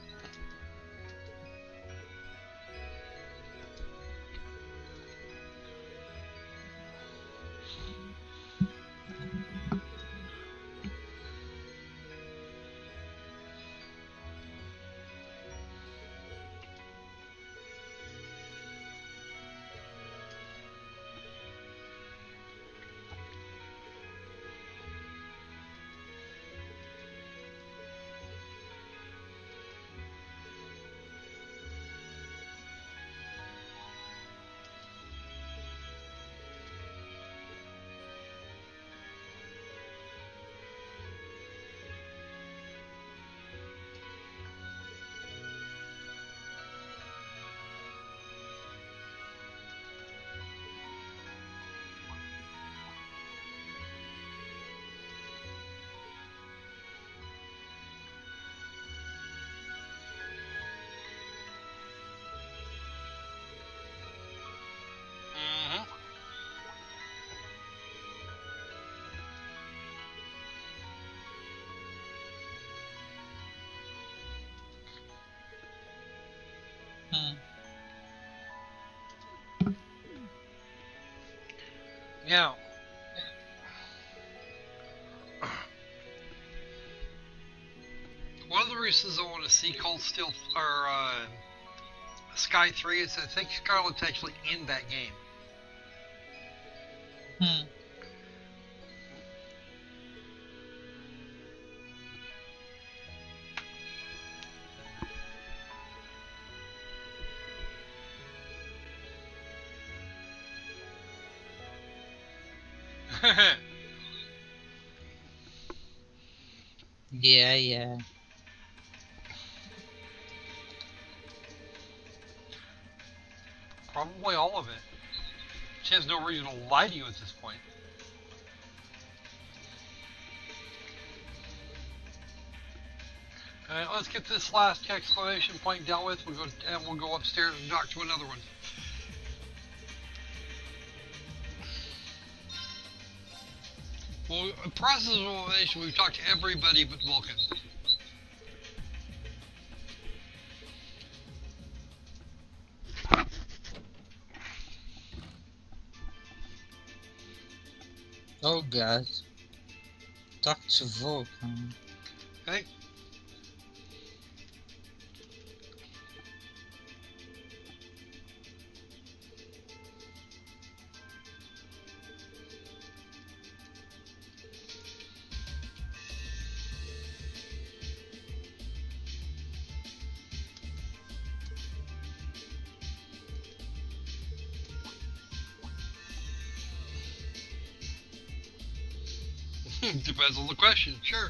Yeah. One of the reasons I want to see Cold Steel or Sky 3 is I think Scarlet's actually in that game.
Yeah.
Probably all of it. She has no reason to lie to you at this point. Alright, let's get this last exclamation point dealt with. We'll go upstairs and talk to another one. Well, in process of elimination, we've talked to everybody but Vulcan.
Oh God. Talk to Vulcan.
Okay. Depends on the question, sure.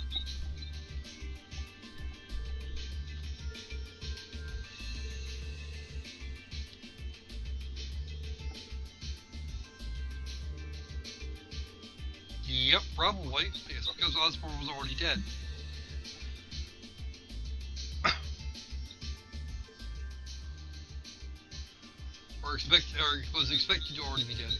Yep, probably. It's because Osborn was already dead. or was expected to already be dead.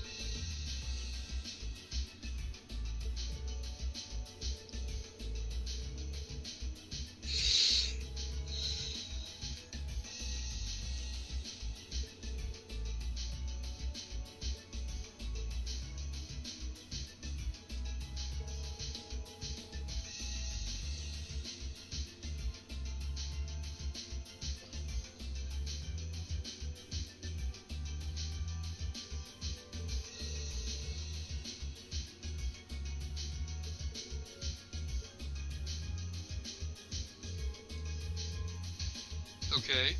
Okay.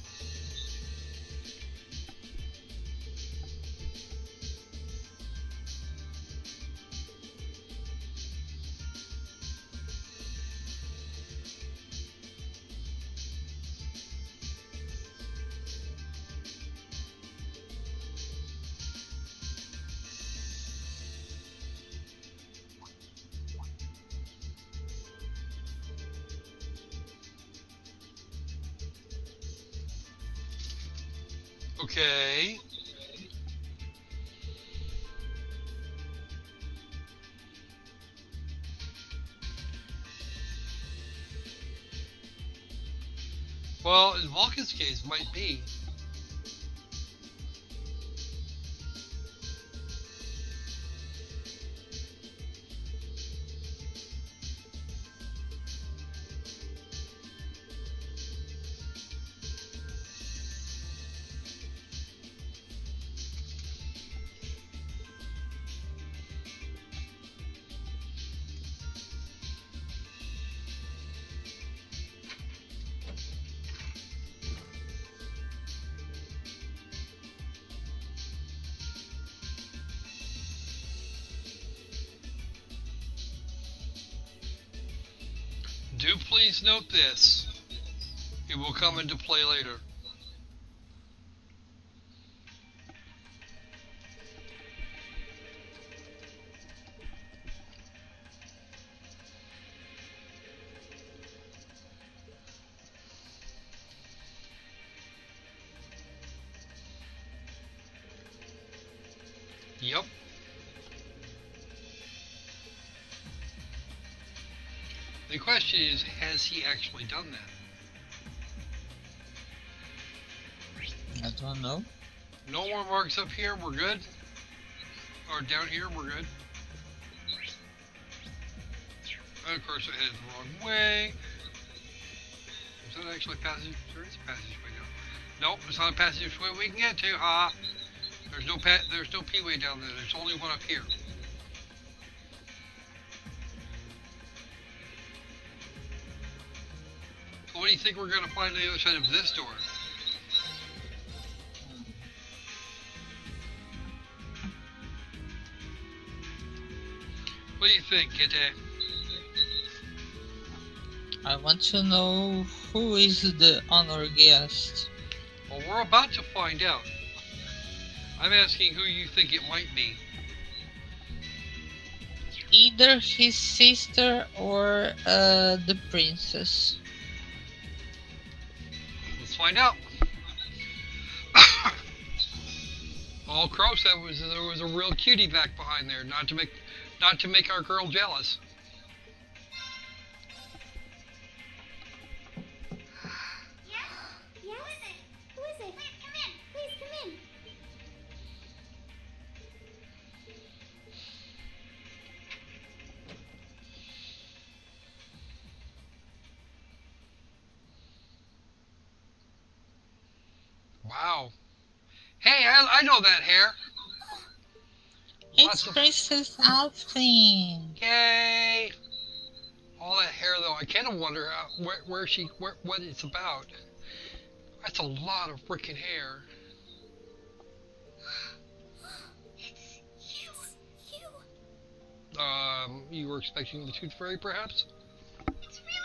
Okay. Well, in Vulcan's case, might be. Do please note this. It will come into play later. Yep. The question is, has he actually done that?
I don't know.
No more marks up here, we're good. Or down here, we're good. And of course I headed the wrong way. Is that actually a passage? There is a passageway now. Nope, it's not a passageway we can get to, huh? There's no P-way down there, there's only one up here. So what do you think we're going to find on the other side of this door? What do you think, Kitty?
I want to know who is the honored guest.
Well, we're about to find out. I'm asking who you think it might be.
Either his sister or the princess.
Let's find out. All Crow said was there was a real cutie back behind there, not to make our girl jealous.
Yes? Who is it? Please come in. Please come in.
Wow. Hey, I know that hair.
It's Princess Alfine.
Yay! All that hair, though, I kind of wonder what it's about. That's a lot of freaking hair.
It's you.
You were expecting the Tooth Fairy, perhaps?
It's really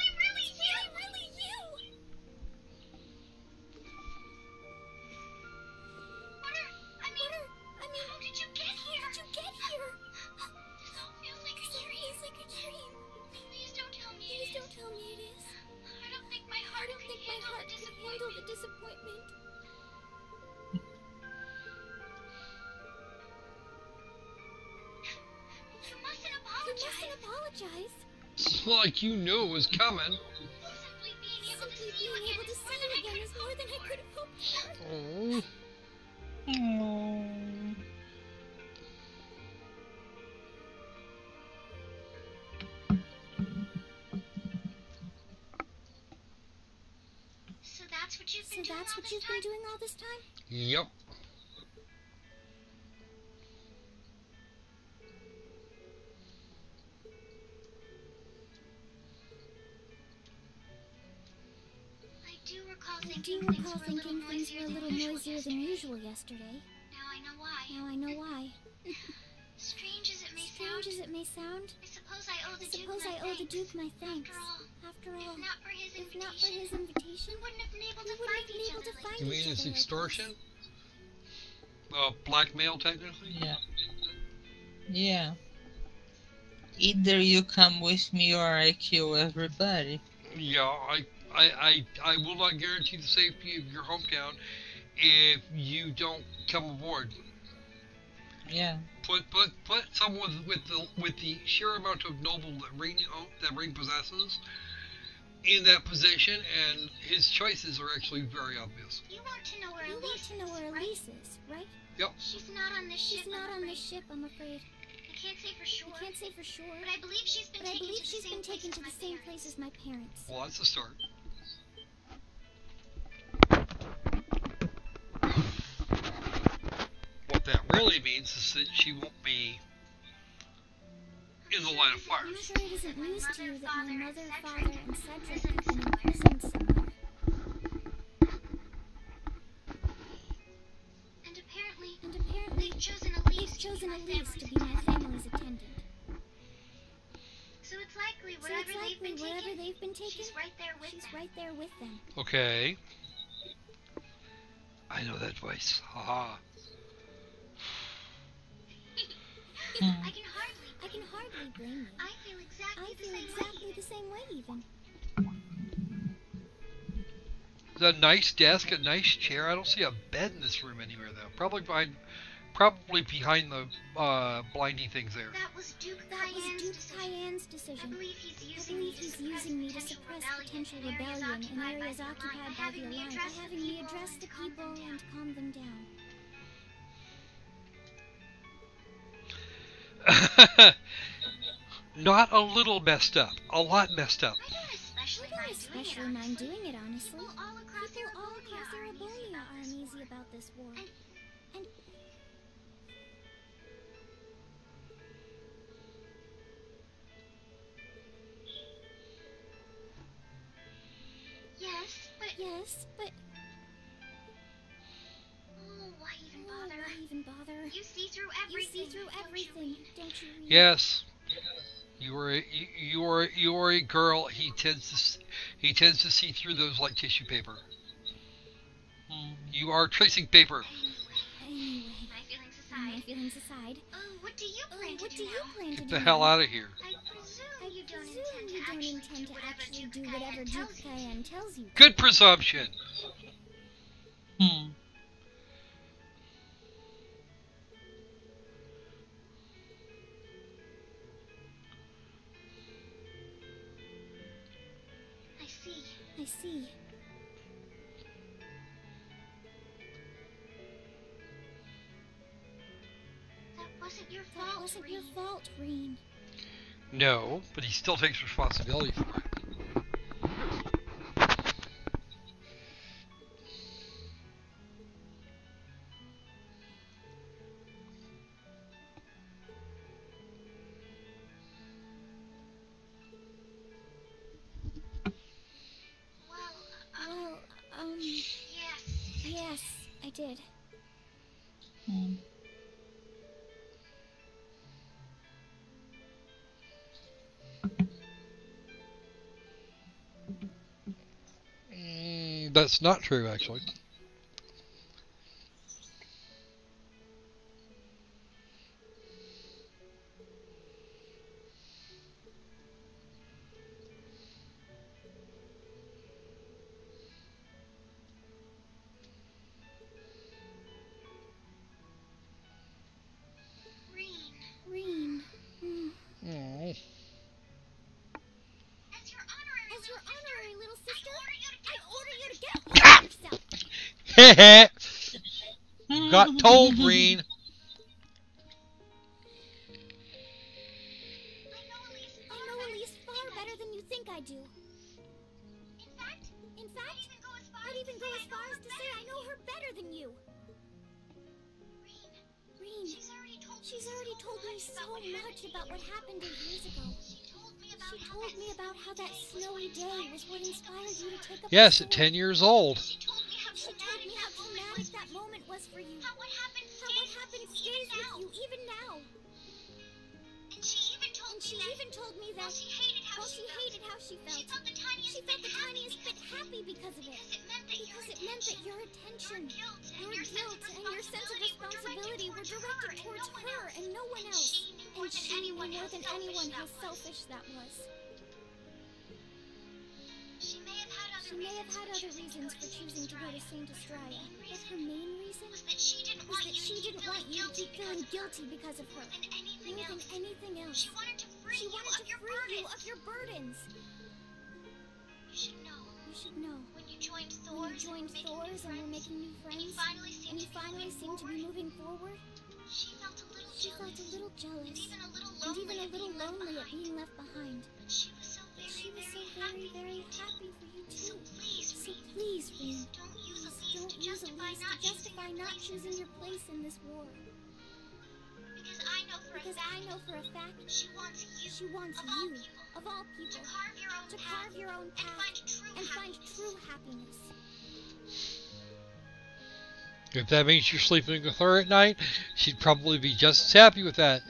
you. I mean, how did you get here? Feels like a dream. Please don't tell me it is. I don't think my heart could handle the disappointment. You mustn't apologize.
It's like you knew it was coming.
Simply being able to see you again is more than I could have hoped for.
Oh.
Oh.
So that's what you've been doing all this time?
Yep.
I do recall thinking things were a little noisier than usual yesterday. Now I know why. Strange as it may sound, I suppose I owe the Duke my thanks. After all, if not for his invitation, we wouldn't have been able to find each other.
You mean it's extortion? Blackmail, technically?
Yeah. Either you come with me or I kill everybody.
Yeah, I will not guarantee the safety of your hometown if you don't come aboard.
Yeah.
Put someone with the sheer amount of noble that Ring possesses in that position, and his choices are actually very obvious.
You want to know where
You want
Elise
to know where
is,
Elise is, right?
Yep.
She's not on this ship.
She's not on this ship, I'm afraid.
I can't say for sure.
I can't say for sure.
But I believe she's been taken
to the same place as my parents.
Well, that's a start. What that really means is that she won't be in the line of fire.
I'm sure it isn't news to you that my mother, father, and Cedric have been imprisoned somewhere.
And apparently,
They've chosen Elise to be my family's attendant.
So it's likely wherever they've been taken, she's right there with them.
Okay. I know that voice. Haha.
I can hardly
blame you.
I feel exactly the same way even.
There's a nice desk, a nice chair. I don't see a bed in this room anywhere though. Probably behind the blinding things there.
That was Duke
Cayenne's decision.
I believe he's
using me to suppress potential rebellion in areas occupied by the Alliance by having me address the people and calm them down.
Not a little messed up. A lot messed up.
I don't
especially mind doing it, honestly.
People all across
Arabonia are uneasy about this war. And Yes, but
oh, why even bother? You see through everything, don't you? Read?
Yes. You are a girl. He tends to see through those like tissue paper. You are tracing paper.
Anyway, my feelings aside. What do you plan to do?
Get the hell out of here.
I presume you don't intend to actually do whatever Duke Cayenne tells you.
Good presumption.
I see.
That wasn't your fault,
Reen.
No, but he still takes responsibility for it.
Yes, I did.
That's not true, actually.
Reen.
Oh.
As your honorary little sister, I order you to get over yourself.
You got told, Reen.
I know Elise far better than you think I do. In fact, I'd even go as far as to say I know her better than you. Reen, she's already told me so much about what happened 8 years ago. She told me about how that snowy day was what inspired you to take up
Yes, at 10 years old.
She told me how traumatic that moment was for you. How what happened stays with you even now.
And she even told me that
She hated how she felt.
She felt the tiniest
bit happy because of it. Because it meant that your attention, your guilt, and your sense of responsibility were directed towards her and no one else. And she knew more than anyone how selfish that was.
She may have had
She may have had other reasons for choosing to go to Saint Estrella, but her main reason was that she didn't want you to keep feeling guilty because of her. More than anything else. She wanted to free you of your burdens. You should know. When you joined Thor's and were making new friends, and you finally seemed to be moving forward, she felt a little jealous, and even a little lonely at being left behind. But she was so very, very happy for you too. So please, Rin, don't use Elise to justify not choosing your place in this war. Because I know for a fact she wants you, of all people, to carve your own path and find true happiness.
If that means you're sleeping with her at night, she'd probably be just as happy with that.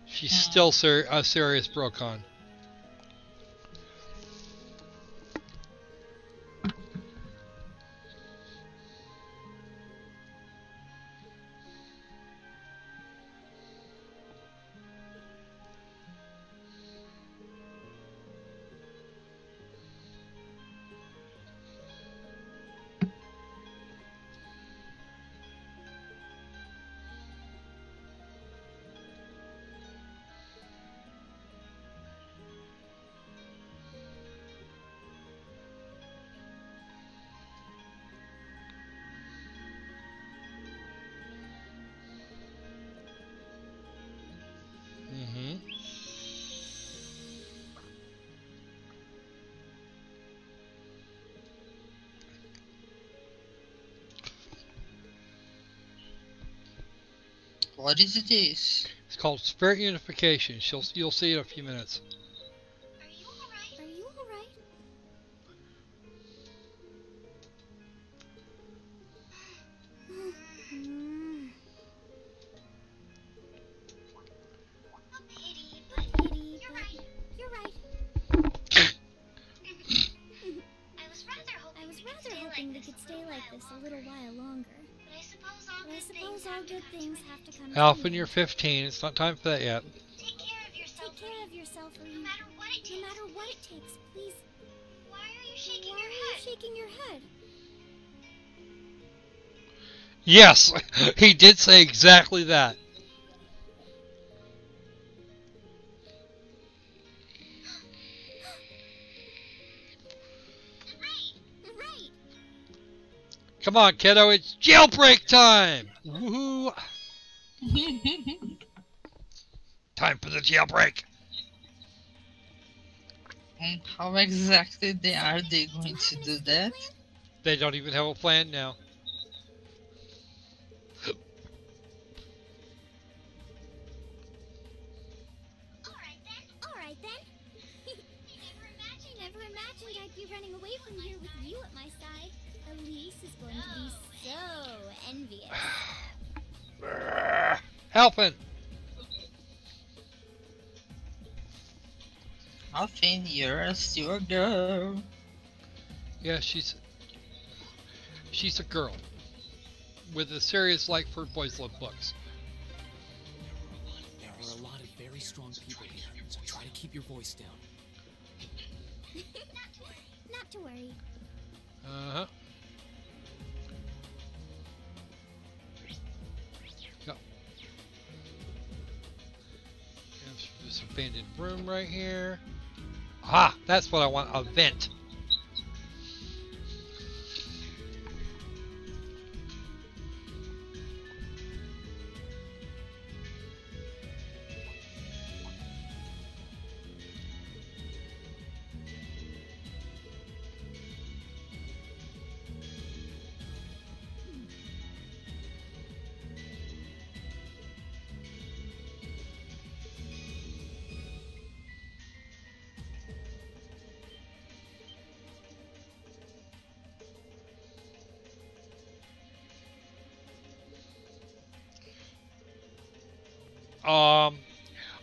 She's still a serious Brocon.
What is this?
It's called Spirit Unification. You'll see in a few minutes.
Are you alright? A pity, but you're right. I was rather hoping we could stay like this a little while longer. But I suppose all good things have to come.
Alphen, you're 15. It's not time for that yet.
Take care of yourself, Rin. No matter what it takes, please. Why are you shaking your head?
Yes, he did say exactly that.
Right.
Come on, kiddo, it's jailbreak time! Woohoo! Time for the jailbreak!
And how exactly are they going to do that?
They don't even have a plan now.
Alright then. I never imagined I'd be running away from here with you at my side. Elise is going to be so envious.
Alphen!
Alphen, you're still a girl.
Yeah, she's a girl with a serious like for boys love books.
There are a lot of very strong people here, so try to keep your voice down.
Not to worry.
Uh-huh. Go. There's this abandoned room right here. Ah, that's what I want, a vent.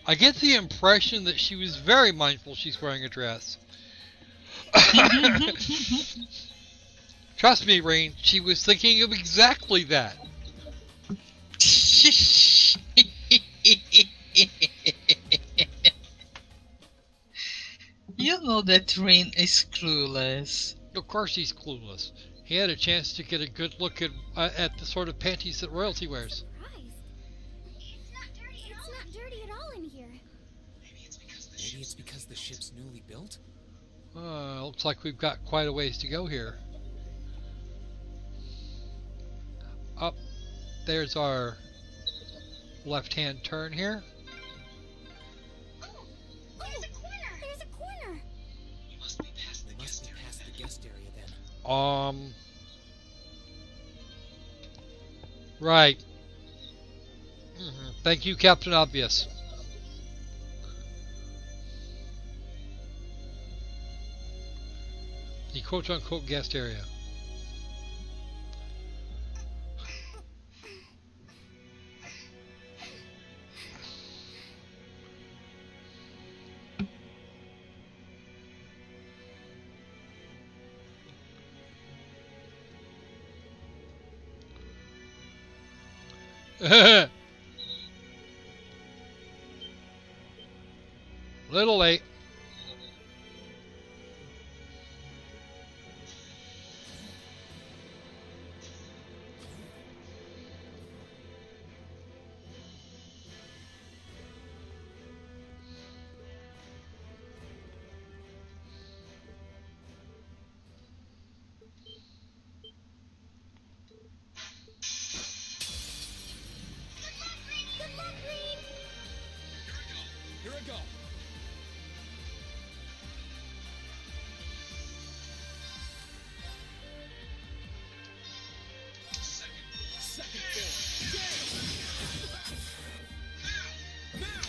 I get the impression that she was very mindful she's wearing a dress. Trust me, Rain, she was thinking of exactly that.
You know that Rain is clueless.
Of course he's clueless. He had a chance to get a good look at the sort of panties that royalty wears.
It's not dirty at all in here.
Maybe it's because the ship's newly built?
Looks like we've got quite a ways to go here. Up, there's our left-hand turn here.
Oh, there's a corner! There's a corner!
We must be past the guest area then.
Right. Thank you, Captain Obvious. The quote-unquote guest area. Little late.
Here I go. Second floor. Now!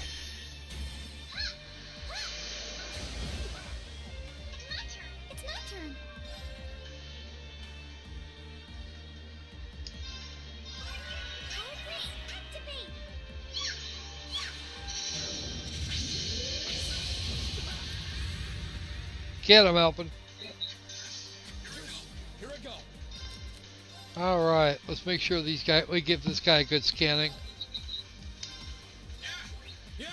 It's my turn. Activate!
Get him, Alvin.
Here I go.
Alright, let's make sure we give this guy a good scanning.
Yeah.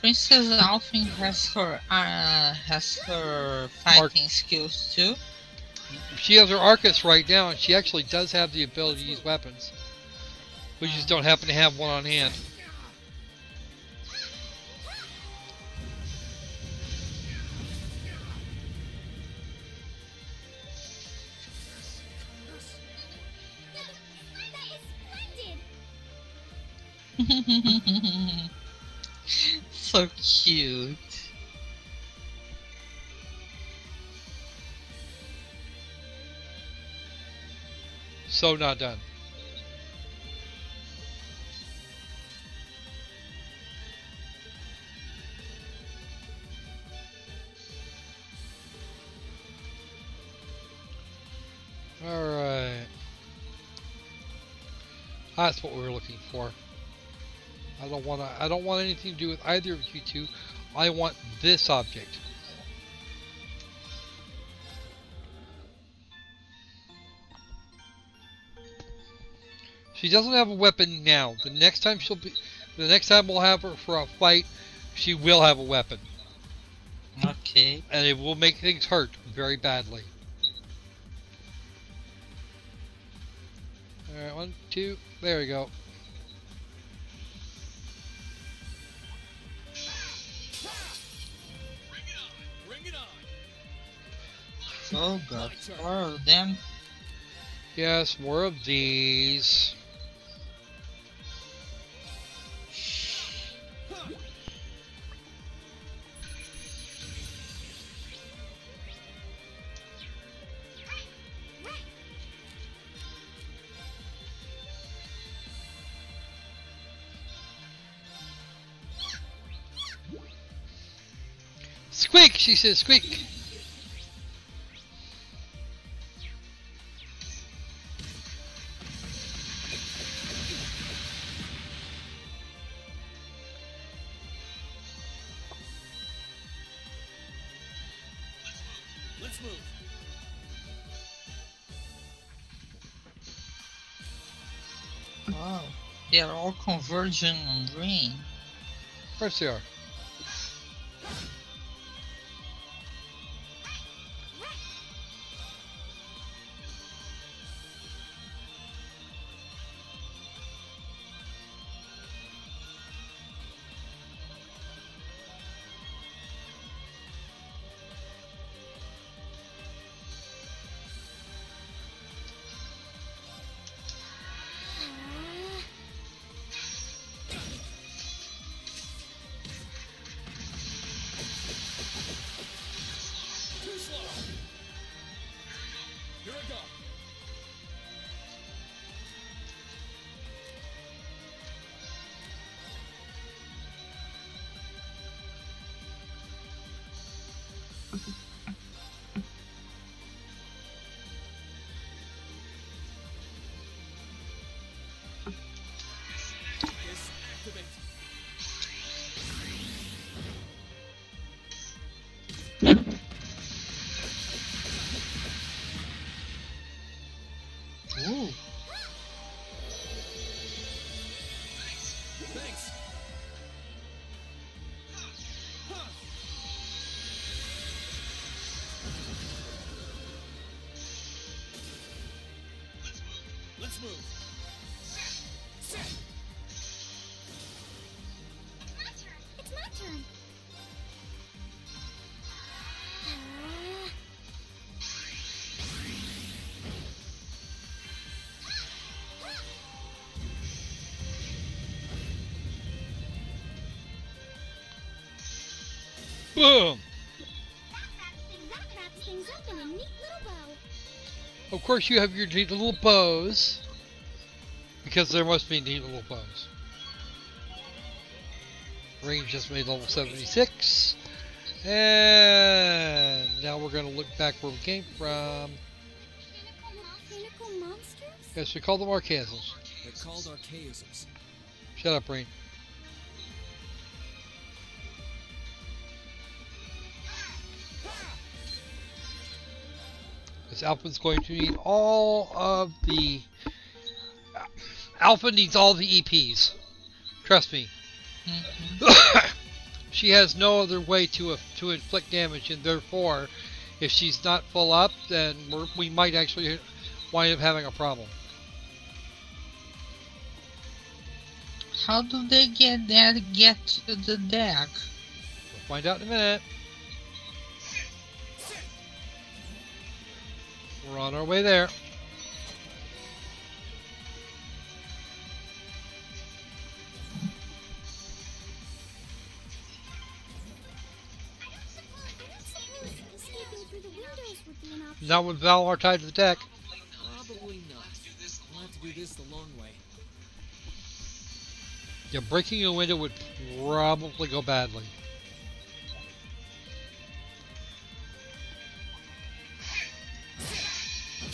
Princess Alfin has her fighting skills too.
She has her Arcus right now, and she actually does have the ability to use weapons. We just don't happen to have one on hand.
That is splendid!
So cute.
So not done. Alright. That's what we were looking for. I don't want anything to do with either of you two. I want this object. She doesn't have a weapon now. The next time we'll have her for a fight, she will have a weapon.
Okay.
And it will make things hurt very badly. Alright, 1, 2, there we go.
Bring it on.
So got 4 of them.
Yes, more of these. Squeak, she says, squeak.
Let's move.
Oh, They're all converging on green.
Of course they are.
Too slow. Here I go. This activates.
Ooh.
Thanks. Let's move. Set.
It's my turn.
Boom!
That wraps things up in a neat little bow.
Of course you have your neat little bows. Because there must be neat little bows. Range just made level 76. And now we're going to look back where we came from.
Mechanical monsters?
Yes, we call them archaisms.
They're called archaisms.
Shut up, Rain. Because Alpha's going to need all of the... Alpha needs all the EPs. Trust me. She has no other way to inflict damage, and therefore, if she's not full up, then we might actually wind up having a problem.
How do they get to the deck?
We'll find out in a minute. We're on our way there.
Escaping through the windows would be an option.
Not with Valar tied to the deck.
Probably not. We'll have to do this the long way.
Yeah, breaking a window would probably go badly.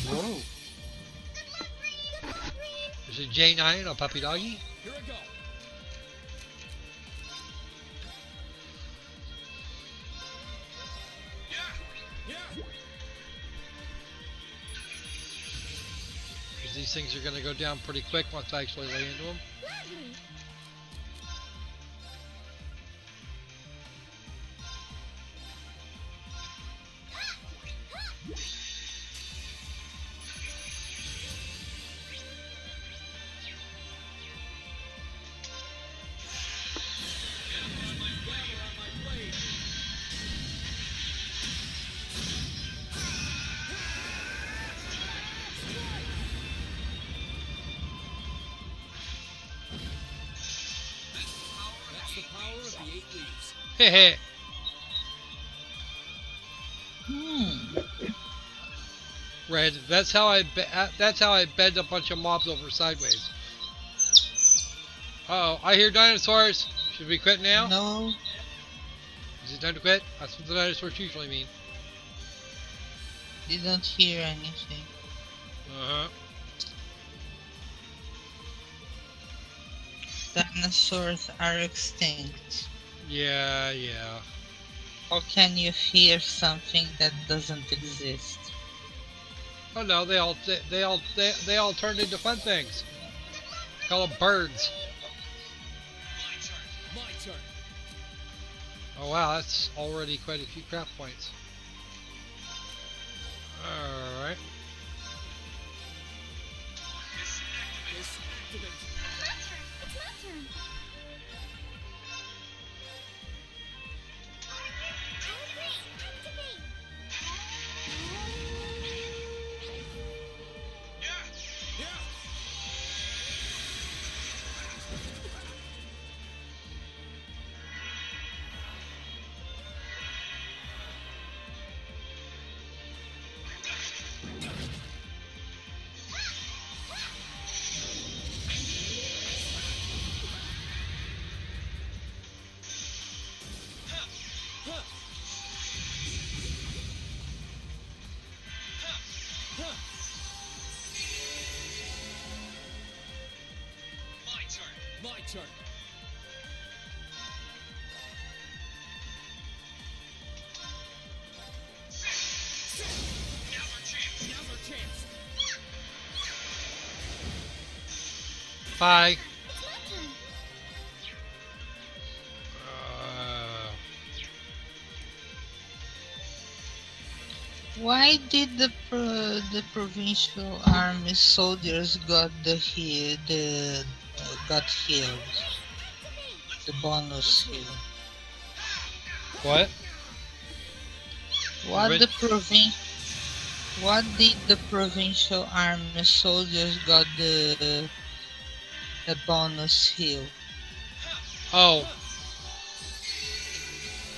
Whoa. Is it J9 or Puppy Doggy?
Here I go. Yeah.
Because these things are going to go down pretty quick once I actually lay into them.
Lovely.
That's the power of the 8 leaves.
Hehe. Right, that's how I bend a bunch of mobs over sideways. Uh-oh, I hear dinosaurs. Should we quit now?
No.
Is it time to quit? That's what the dinosaurs usually mean.
Didn't hear anything.
Uh-huh.
Dinosaurs are extinct.
Yeah.
How can you fear something that doesn't exist?
Oh no, they all turned into fun things. Call them birds.
My turn.
Oh wow, that's already quite a few craft points. Alright.
Disactivate.
It's my turn. Activate.
My turn. Now's our chance.
Bye.
It's my turn.
Why did the provincial army soldiers got got healed? The bonus heal.
What?
What did the provincial army soldiers got the bonus heal?
Oh.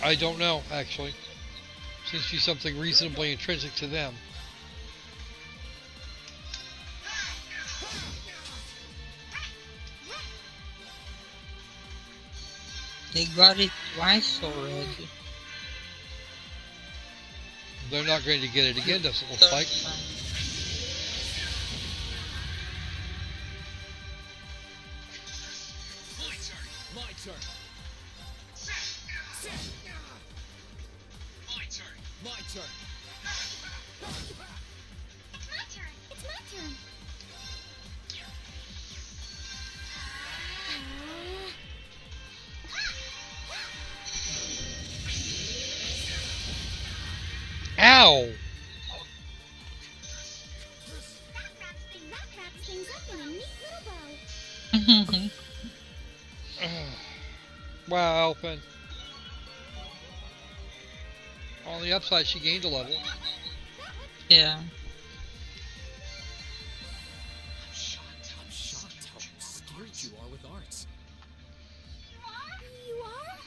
I don't know, actually. Seems to be something reasonably intrinsic to them.
They got it twice already.
They're not going to get it again, doesn't look like.
My turn. My turn.
It's my turn. It's my turn.
Ow!
That wraps things up in a neat little bow.
Wow, Alpin. On the upside, she gained a level.
Yeah.
I'm shocked how scared you are with arts.
You are?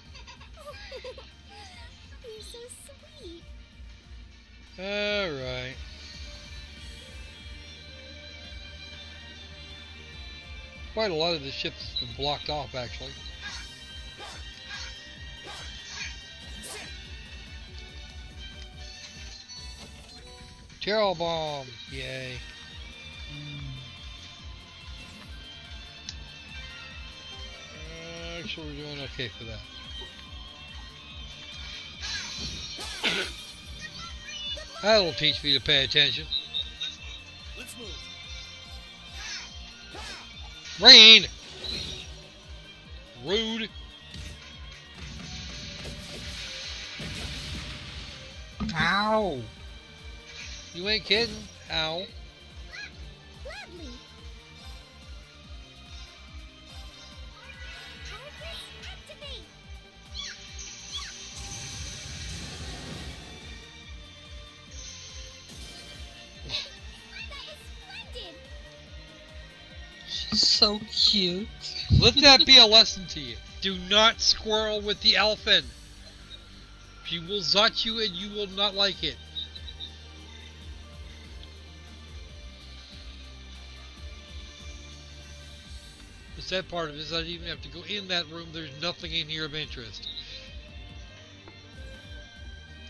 You're so sweet.
Alright. Quite a lot of the ship has been blocked off, actually. Terror bomb! Yay. Actually, we're doing okay for that. That'll teach me to pay attention.
Let's move.
Rain! Rude. Ow! You ain't kidding. Ow.
Gladly. Activate. That was splendid.
She's so cute.
Let that be a lesson to you. Do not squirrel with the elephant. She will zot you and you will not like it. The sad part of it is I don't even have to go in that room. There's nothing in here of interest.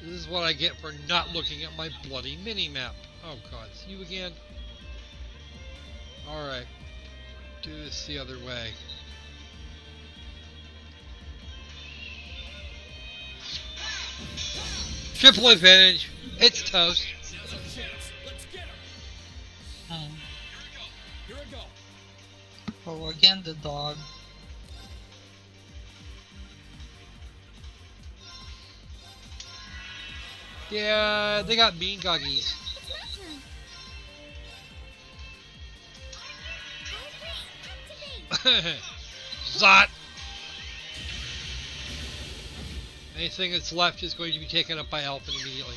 This is what I get for not looking at my bloody mini-map. Oh god, it's you again? Alright. Do this the other way. Triple advantage. It's toast.
Now's our chance. Let's get her.
Um,
Here we go.
Oh, again the dog.
Yeah, they got bean goggies. Zot! Anything that's left is going to be taken up by Alphen immediately.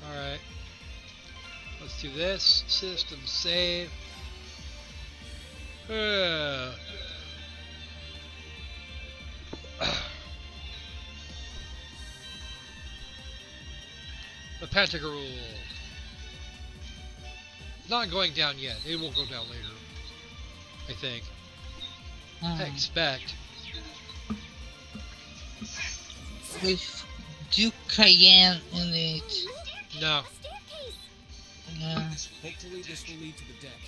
Alright. Let's do this. System save. The Pentacle. Not going down yet. It will go down later. I think. I expect.
With Duke Cayenne in it.
No.
Hopefully this will lead to the deck.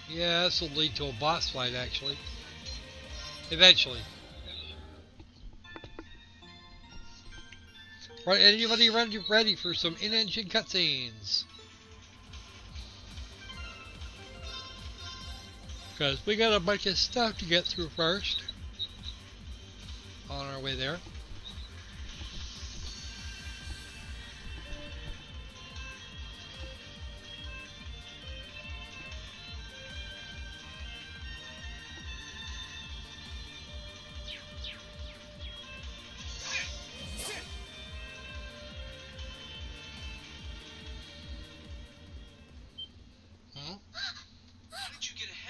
Yeah, this will lead to a boss fight, actually. Eventually. Right, anybody ready for some in-engine cutscenes? Because we got a bunch of stuff to get through first. On our way there.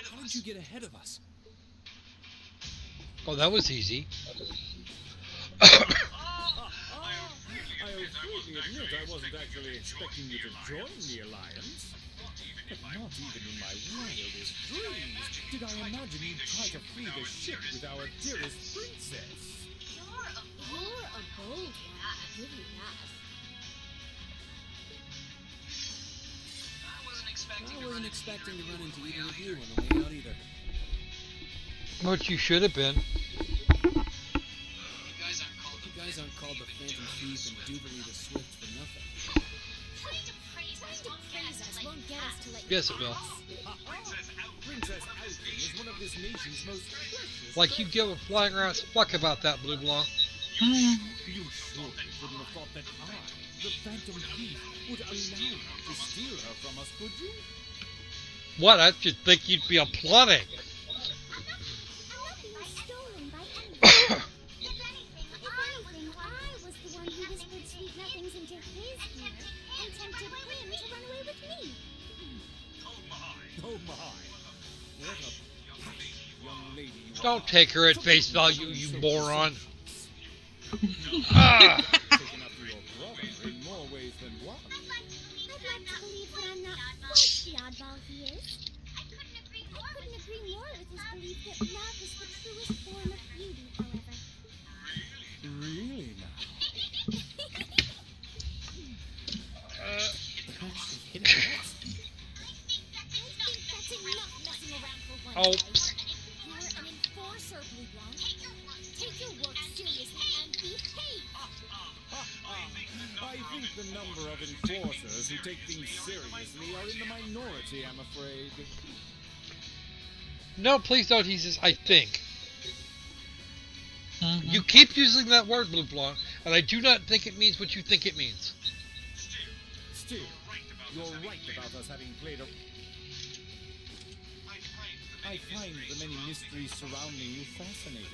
How did you get ahead of us?
Oh, that was easy.
I freely admit I wasn't actually expecting you to join the Alliance. But not even in my wildest dreams did I imagine you'd try to flee the ship with our dearest princess.
You're a bold one. I'll give you that.
I wasn't expecting to run into either of you on the way out either.
What you should have been.
You guys aren't called the Phantom Thief and Jubilee the Swift for nothing.
Trying to praise us won't get us to let
Yes, it will.
Princess Alphen is one of this nation's most precious.
Like you give a flying ass fuck about that, Blue Blanc.
You surely wouldn't have thought that I, the Phantom Thief, would allow you to steal her from us, could you?
What? I should think you'd be applauding.
Alfie was stolen by anyone. If anything, I was the one who whispered sweet nothings into his ear and tempted him to run away with me.
Oh my! What a passionate young lady you are.
Don't take her at face value, you moron. Ah!
Taken up to your brother in more ways than one.
I'd like to believe that I'm not quite the oddball he is. I couldn't agree more with his belief that love is the truest form of beauty, however.
Really now?
I think that's enough messing around for one
Oh,
day.
psst.
You're an enforcer, Blue Blanc. Take your work seriously and behave.
I think the number of enforcers who take things seriously are in the minority, I'm afraid.
No, please don't. He says, I think. You keep using that word, Blue Blanc, and I do not think it means what you think it means.
Still, you're right about us having played a... I find the many mysteries surrounding you fascinating,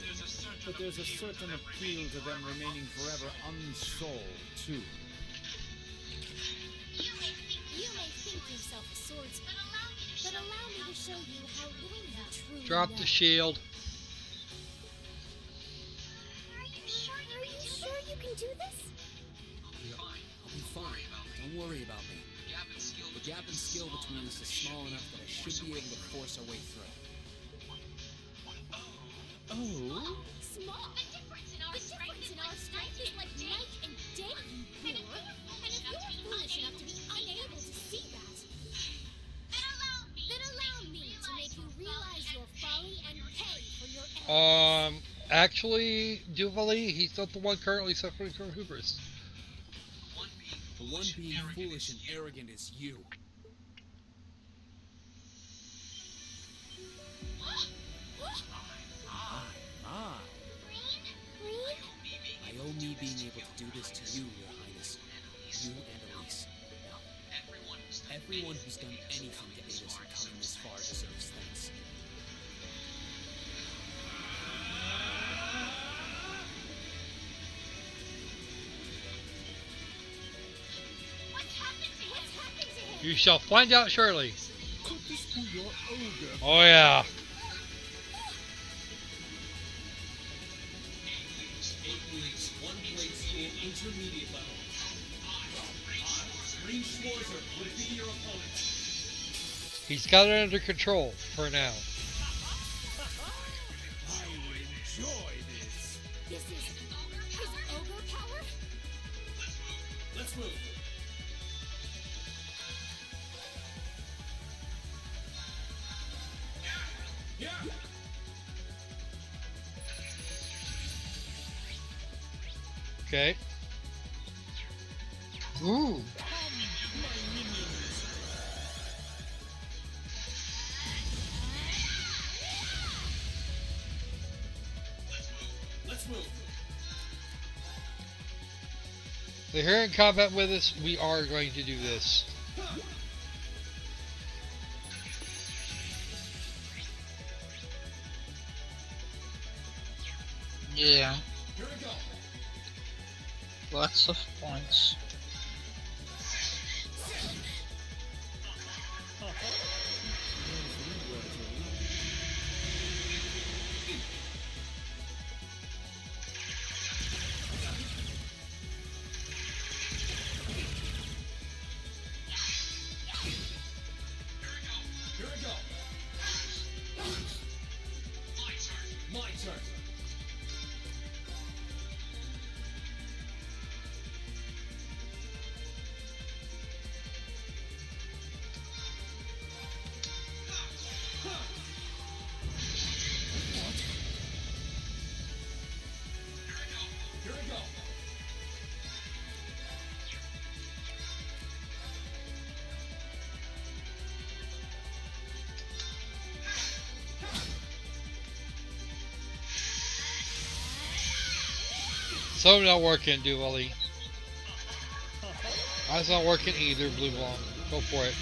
but there's a certain appeal to them remaining forever unsolved, too.
You may think yourself a swordsman, but allow me to show you how little you truly
Drop
know.
the shield.
Are you sure you can do this?
I'll be fine. Don't worry about me. The gap in skill between us is small enough that I should be able to force our way through.
Oh?
Small. The difference in our strength is like night and day, you boor. And
Actually, Duvali, he's not the one currently suffering from hubris.
The one being foolish and arrogant is you. My. I owe me being able to do this to you, Your Highness. You and Elise. Now, everyone who's done anything to aid us in coming this far deserves thanks.
You shall find out shortly.
Could this be your ogre?
Oh yeah.
8 weeks, 1 grade school, intermediate level. Green Schwarzer would be your opponent.
He's got it under control for now.
I will enjoy this.
This is his ogre power?
Let's move. Yeah.
Okay.
Ooh.
Let's move.
They're here in combat with us. We are going to do this.
Yeah.
Here we go.
Lots of points.
Here we go. My turn. Here we go.
So not working, Duvali. That's not working either, Blue Long. Go for it.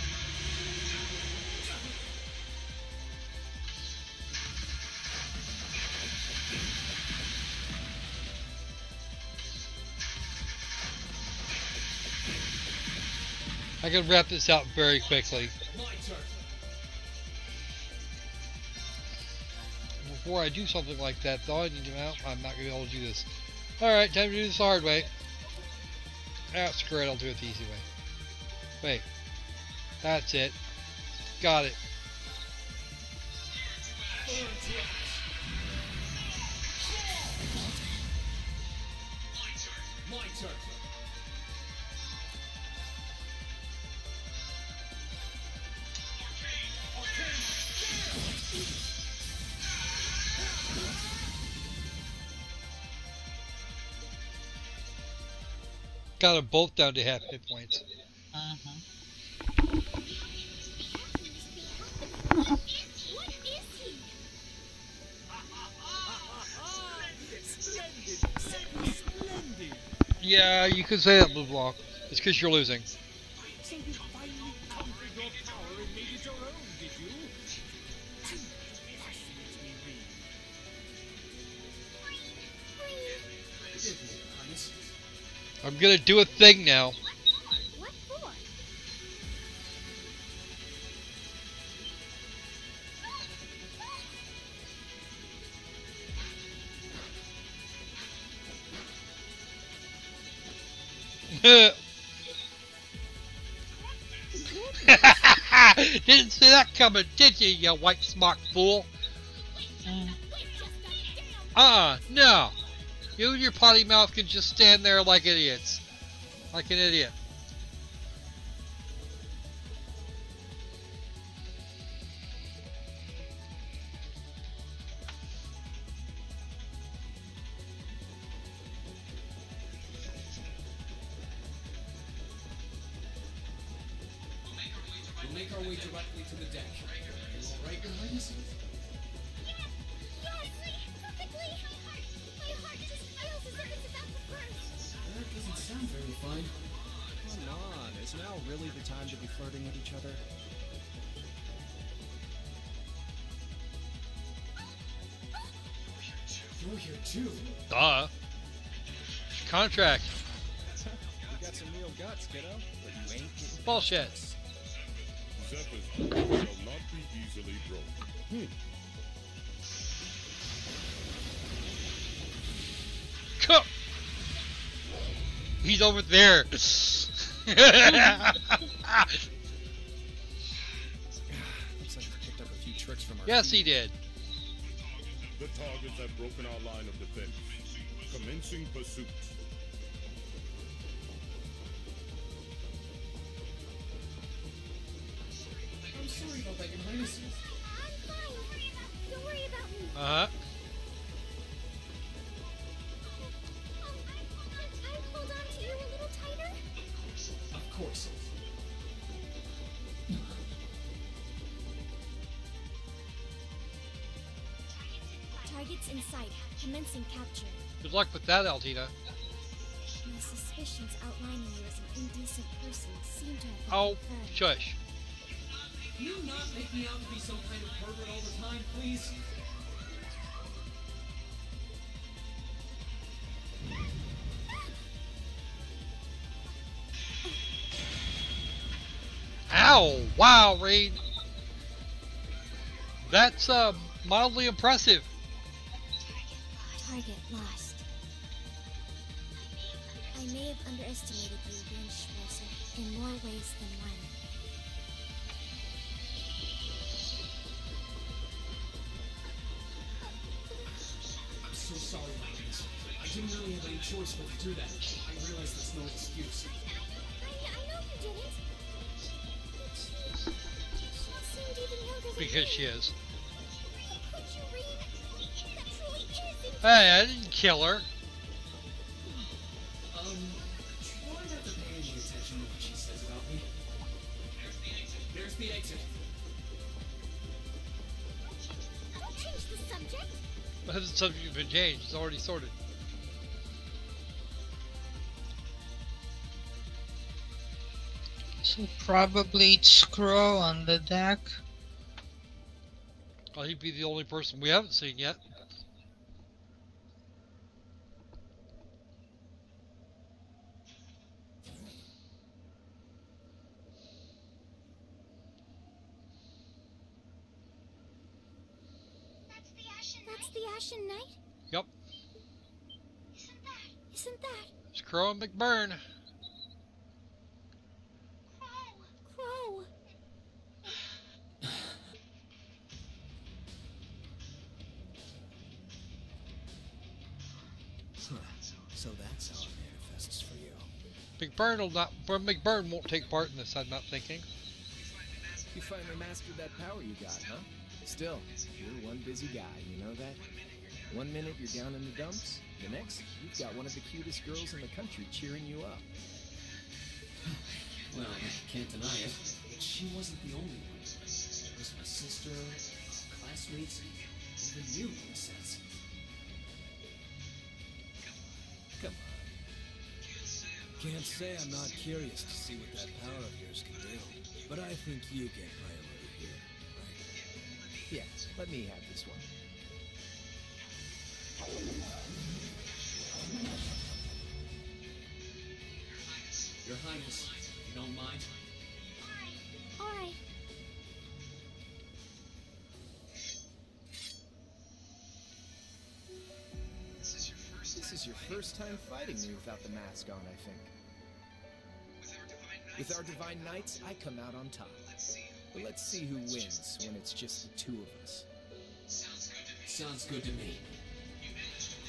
I can wrap this out very quickly.
My turn.
Before I do something like that, though, I need to mount. I'm not going to be able to do this. Alright, time to do this the hard way. Ah, screw it, I'll do it the easy way. Wait. That's it. Got it.
My turn.
Got them both down to half hit points.
What is he?
Splendid.
Yeah, you could say that, Blue Block. It's because you're losing.
So you finally conquered your power and made it your own, did you? Passionately read. Forgive me, Highness.
I'm gonna do a thing now.
What for?
Didn't see that coming, did you, you white smock fool? No. You and your potty mouth can just stand there like idiots. Like an idiot.
make our way directly to the deck. You all right, Your Highness?
Yes, perfectly. My heart just feels as if it's about to burst.
That doesn't sound very fun.
Come on, is now really the time to be flirting with each other?
You're here too.
Duh. Contract.
You got some real guts, kiddo, but you ain't getting
Bullshit.
Zephyrs shall not be easily broken.
Come. He's over there.
Looks like he picked up a few tricks from our
Yes, he
feet.
did.
The targets have broken our line of defense. Commencing pursuit.
I'm sorry about that, Your Highness.
I'm fine. Don't worry about me.
Uh-huh.
I hold on to you a little tighter.
Of course.
Targets in sight. Commencing capture.
Good luck with that, Altina.
My suspicions outlining you as an indecent person seem to have been
Oh,
confirmed.
shush.
Can you not make me out to be some kind of pervert all the time, please?
Ow! Wow, Reed. That's mildly impressive.
Target lost. I may have underestimated you, Schwarzer, in more ways than one.
I'm so sorry about this. I didn't really have any choice but to do that. I realize that's no excuse.
I know you didn't. But she seemed even younger than
Because
me.
she is.
Could you read? That truly is
Hey, I didn't kill her.
Try not to pay any attention to what she says about me. There's the exit.
Don't change the subject.
The subject has been changed. It's already sorted.
So probably it's Crow on the deck.
Well, he'd be the only person we haven't seen yet.
That's the Ashen Knight?
Yep.
Isn't that?
It's Crow and McBurn.
Crow.
So that's how it manifests for you.
McBurn will not. McBurn won't take part in this. I'm not thinking.
You finally mastered that power you got, huh? Still, you're one busy guy, you know that? One minute you're down in the dumps, the next you've got one of the cutest girls in the country cheering you up.
Well, I can't deny it. But she wasn't the only one. There was my sister, classmates, even you, in a sense.
Come on. Can't say I'm not curious to see what that power of yours can do. But I think you get priority here, right? Yeah, let me have this one.
Your Highness, if you don't mind.
Alright.
This is your first time fighting me without the mask on, I think. With our Divine Knights, I come out on top. But let's see who wins when it's just the two of us.
Sounds good to me.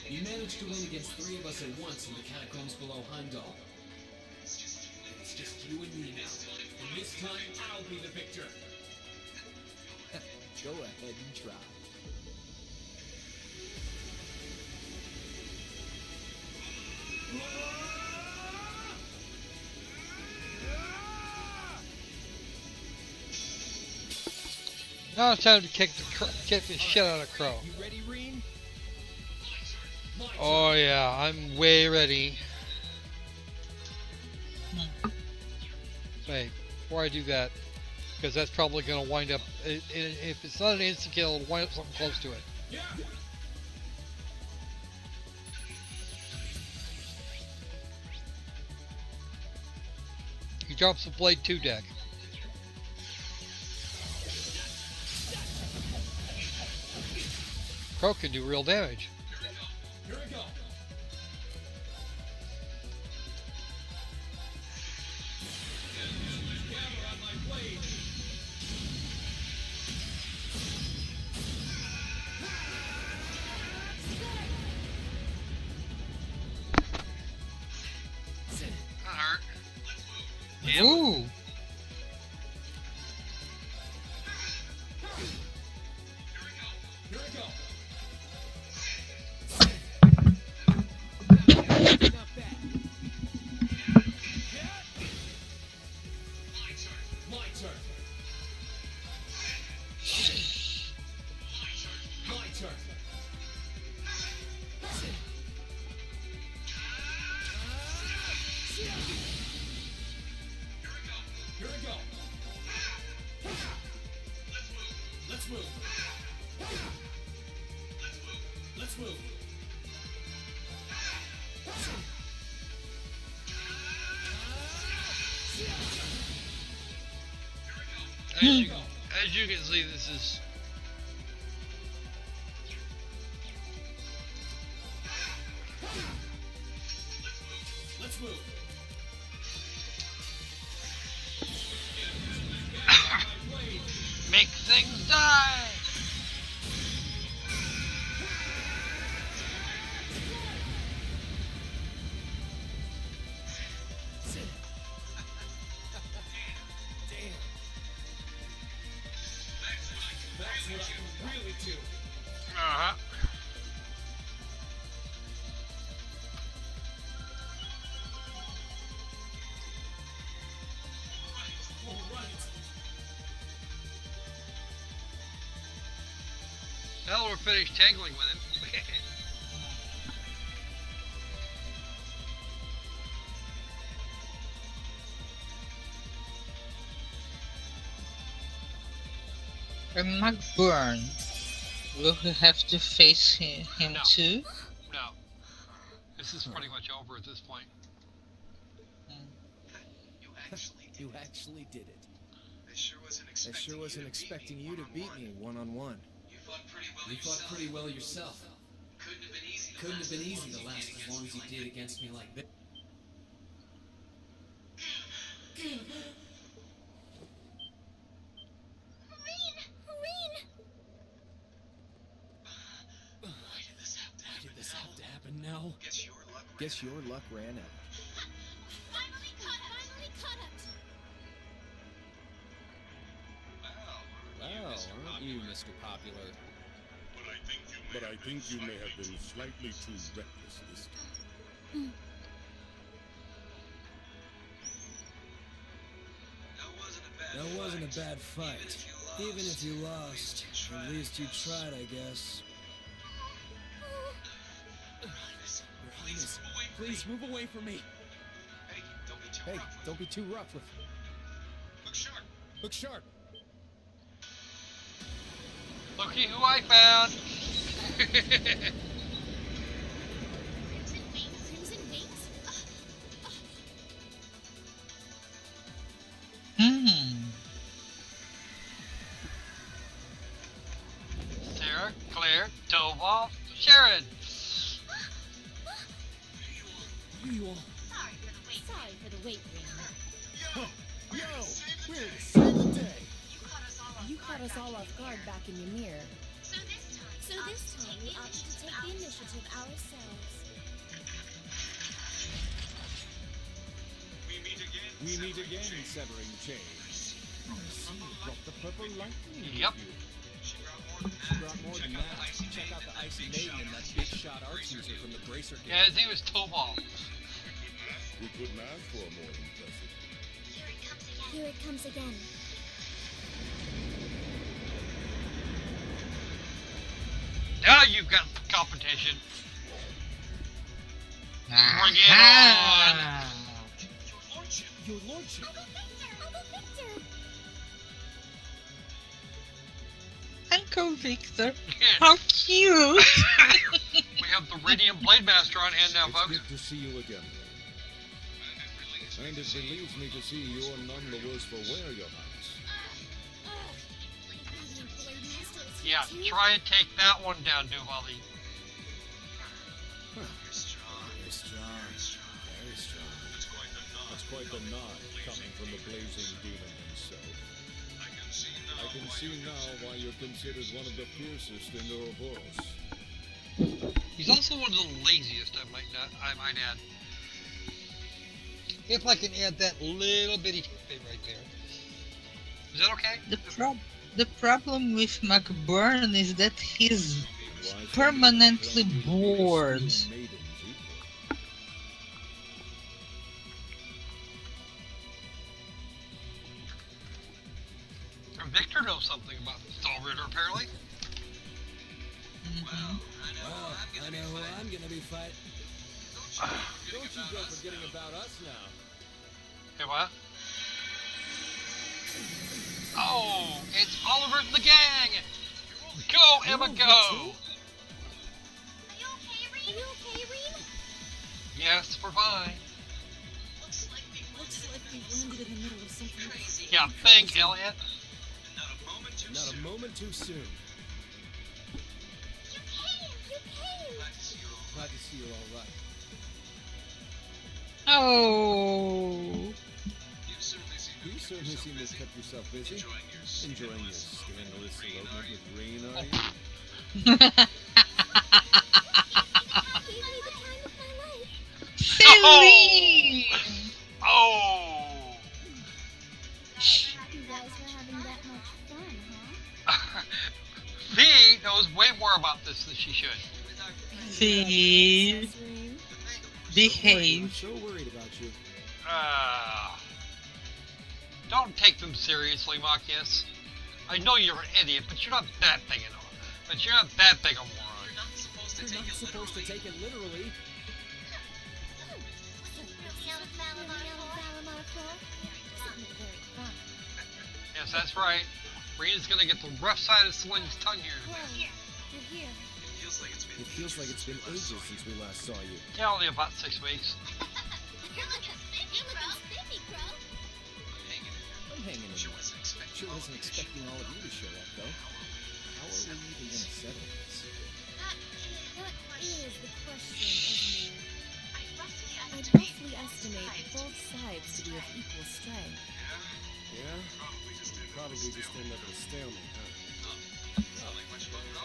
You managed to win against three of us at once in the catacombs below Heimdall. It's just you and me now. And this time, I'll be the victor.
Go ahead and try.
Now it's time to kick the shit out of Crow.
You ready, Reen?
Oh yeah, I'm way ready. Wait, before I do that, because that's probably going to wind up, if it's not an instant kill, it'll wind up something close to it.
Yeah.
He drops the Blade 2 deck. Crow can do real damage.
Here we go.
That hurt.
Ooh.
Here we go. Not bad. My turn. My turn. Here we go. Let's move. Let's move.
As you can see, this is...
Let's move.
Make things die!
Damn. That's what I can really do.
Uh-huh.
All right.
Now we're finished tangling with him.
And McBurn, will he have to face him
No.
too?
No. This is pretty much over at this point.
You actually did it.
I sure wasn't
expecting you to beat me one-on-one.
You fought
You fought pretty well yourself.
Couldn't have been easy to last as long as you did against me like this.
Why did this have to happen now?
Guess your luck ran out.
Finally caught up.
Wow, aren't you, Mr. Popular?
But I think you may have been slightly too reckless this time.
That wasn't a bad fight. Even if you lost, at least you tried, I guess.
Your Highness, please move away from me.
Hey, don't be too rough with him.
Look sharp.
Looky who I found!
Crimson Wings?
Sarah, Claire, Tobal, Sharon!
You all.
Sorry for the wait, Ring.
Yo, we're here to save the day.
You caught us all off guard back in Ymir. So this time we opted to take the initiative ourselves.
We meet again, severing chains. I see you brought the purple lightning.
Yep.
She brought more than that. Check out the Icy Maiden and that big shot arts user from the Bracer game.
Yeah, his name was Tobal.
We couldn't ask for a more impressive.
Here it comes again.
you've got competition. Bring it on!
Your lordship.
Uncle Victor, how cute!
We have the Radiant Blade Master on hand now, folks.
It's good to see you again. And it relieves me to see you're none the worse for wear, Your Highness.
Yeah, try and take that one down, Duvali.
You're strong. You're strong. Very strong.
That's quite the nod coming from the blazing demon himself. I can see now why you're considered one of the fiercest in Ouroboros.
He's also one of the laziest, I might add. If I can add that little bitty bit right there. Is that okay?
The problem with McBurn is that he's permanently bored.
Victor knows something about the Soul Ritter, apparently.
Well, I know who I'm gonna be fighting.
Don't you go forgetting about us now.
Hey, what? Oh, it's Oliver and the gang! Go, Emma, go!
Are you okay, Reem?
Yes, we're fine.
Looks like we landed in the middle of something crazy.
Yeah, think, Elliot.
Not a moment too soon.
You came!
Glad to see you're all right.
Oh.
You certainly seem to have kept yourself busy. Enjoying your scandalous elopement with Rain, are you?
Gave me the time of my life.
Silly!
Oh!
You guys were having that much fun, huh?
V knows way more about this than she should.
See? Behave.
I'm so worried about you.
Don't take them seriously, Machias. I know you're an idiot, but you're not that big a moron. But you're not that big a moron.
You're not supposed to take it literally.
Yes, that's right. Rena's gonna get the rough side of Celine's tongue here.
You're here.
It feels like it's been ages since we last saw you.
Yeah, only about 6 weeks.
You're looking spiffy, bro.
I'm hanging in. She wasn't expecting all of you to show up, though. How are we even gonna settle this?
That is the question, isn't it? I'd roughly estimate both sides to be of equal strength.
Yeah? Probably just end up at a stalemate, huh? Not like much fun at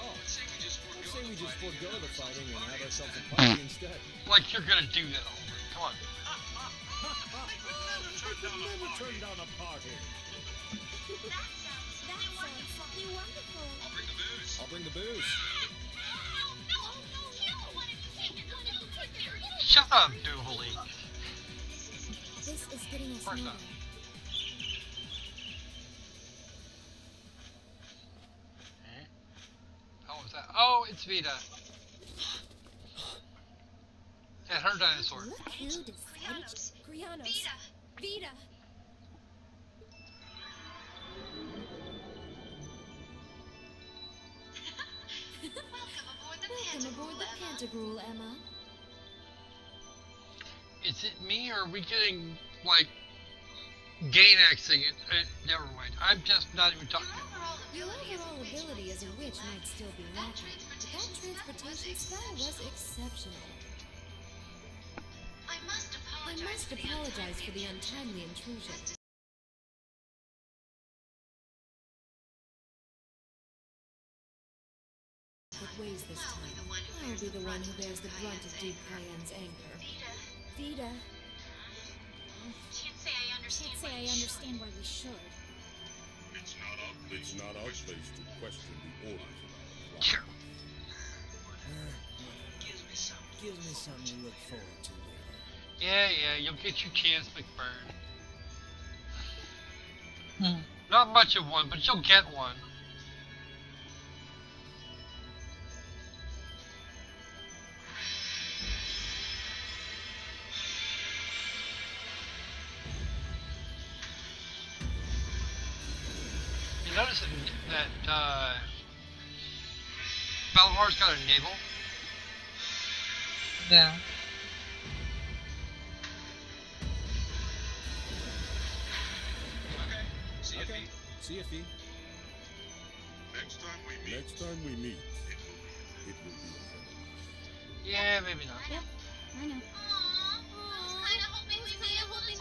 all. I'd say we just forego the fighting and have ourselves a party instead.
Like you're gonna do that, Oliver. Come on.
I could never turn down a party.
That sounds simply wonderful.
I'll bring the booze.
Shut up, Duvali.
This is getting us
Of course
nowhere.
not. How was that? Oh, it's Vita. And her dinosaur.
Look who decided Grianos. Vita. Welcome aboard the Pantagruel, Emma.
Is it me, or are we getting, like, Gainaxing it? Never mind. I'm just not even talking.
Your overall ability as a witch might still be lacking, but that transportation spell was exceptional.
I must
apologize for the untimely intrusion. What weighs this time? I'll be the one who bears the brunt of Duke Cayenne's anger. Vita.
Can't say I understand why we should.
It's not our place to question the orders of our
Sure.
Gives me something to look forward to later.
Yeah, you'll get your chance, McBurn.
Hmm.
Not much of one, but you'll get one. notice that Valamar's got a navel?
Yeah.
Okay. See you, Fee.
Next time we meet, it will be a friend.
Yeah, maybe not.
Yep, I know.
Kinda hoping we'd be able to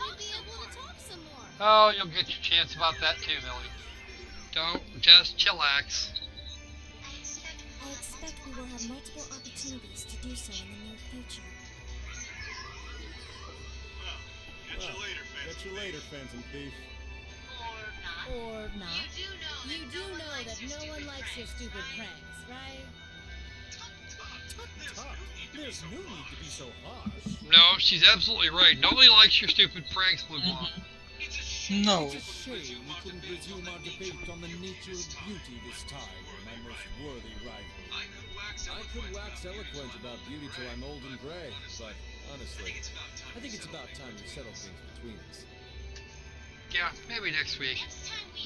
talk some more.
Oh, you'll get your chance about that too, Millie. Don't just chillax.
I expect we will have multiple opportunities to do so in the near future.
Catch you later, Phantom Thief.
Or not. You do know that no one likes your stupid pranks, right?
Tough. There's no need to be so harsh.
No, she's absolutely right. Nobody likes your stupid pranks, Blue Bomb.
No.
It's a shame we couldn't resume our debate on the nature of beauty this time, my most worthy rival.
I could wax eloquent about beauty till I'm old and gray, but honestly, I think it's about time we settle things between us.
Yeah, maybe next week.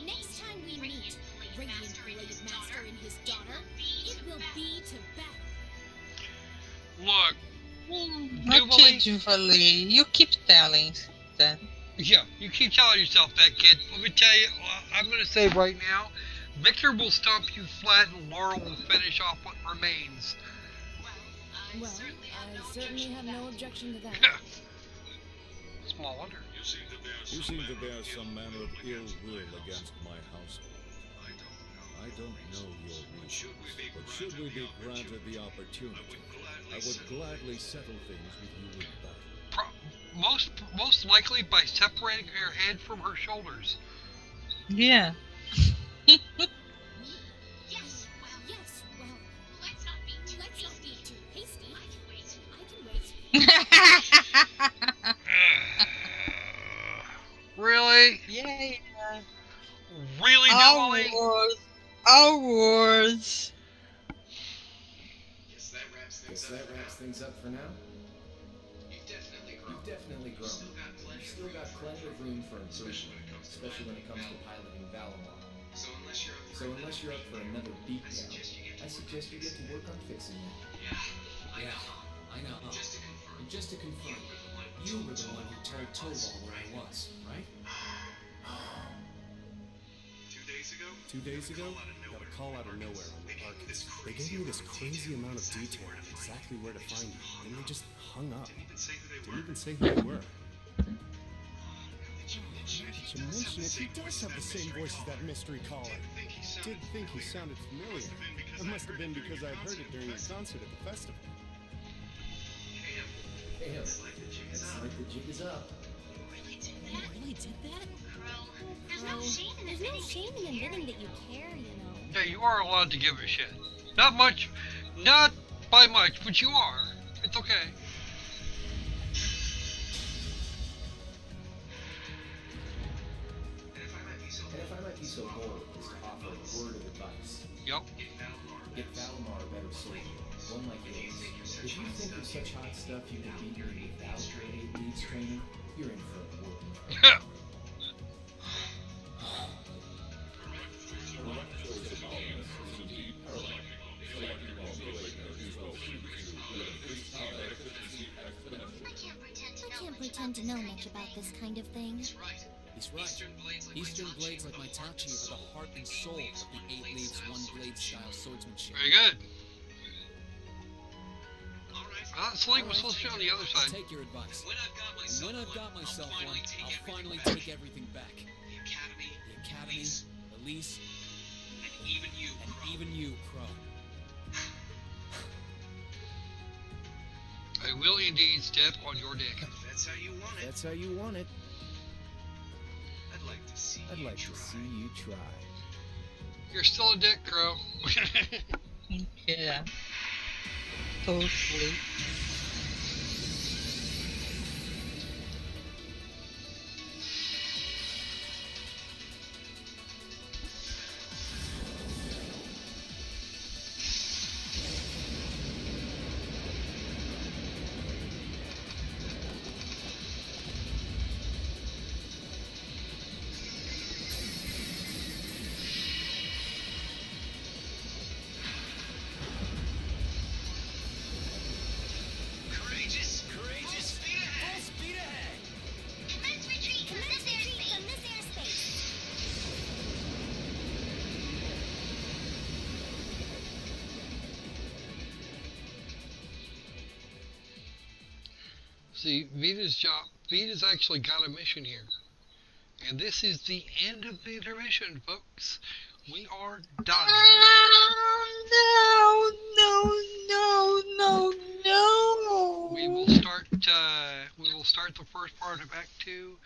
Next time we meet Radiant Blade Master and his daughter, it will be to battle.
Look,
Okay, Juvalee, you keep telling that.
yeah, you keep telling yourself that, kid. Let me tell you, I'm going to say right now, Victor will stomp you flat and Laura will finish off what remains.
Well, I certainly have no objection to that.
Small wonder.
You seem to bear some manner of ill will against my household. I don't know your reasons, but should we be granted the opportunity, I would gladly settle things with you in battle.
Most likely by separating her head from her shoulders.
Yeah.
Yes, well, let's not be too hasty. I can wait.
Really?
Yeah.
Really, Juvalee?
Our words.
Guess that wraps things up for now. You've definitely grown. You've still got plenty of room for improvement, especially when it comes to piloting Valamar. So unless you're up for another beatdown, I suggest you get to work on fixing that.
Yeah, I know. And just to confirm, you were the one who told Tobal where I was, right?
2 days ago, got a call out of nowhere on the Arcus. They gave me this crazy amount of detail on exactly where to find you, then they just hung up. Didn't even say who they were. To mention it, he does have the same voice as that mystery caller. Did think he sounded familiar. It must have been because I'd heard it during your concert at the festival.
Hey, it's like the jig is up.
You really did that?
There's no shame in
admitting that you care, you know.
Yeah, you are allowed to give a shit. Not much, not by much, but you are. It's okay.
And if I might be so bold as to offer a word of advice.
Yep.
Get Valamar a better soldier, one like yours. If you think of such hot stuff you can beat me without grade 8 leads training, you're in for a whooping.
I can't pretend to know much about this kind of thing.
He's right. Eastern blades like my Tachi are the heart and soul of the 8 leaves, 1 blade style swordsmanship.
Very good. Sleep was supposed to be on the other
I'll
side.
take your advice. And when I've got myself one, I'll finally take everything back. The Academy, Elise, and even you, Crow.
I will indeed step on your dick.
That's how you want it. I'd like to see you try.
You're still a dick, Crow.
Yeah. Totally.
See, Vita's actually got a mission here. And this is the end of the intermission, folks. We are done. No. We will start the first part of Act 2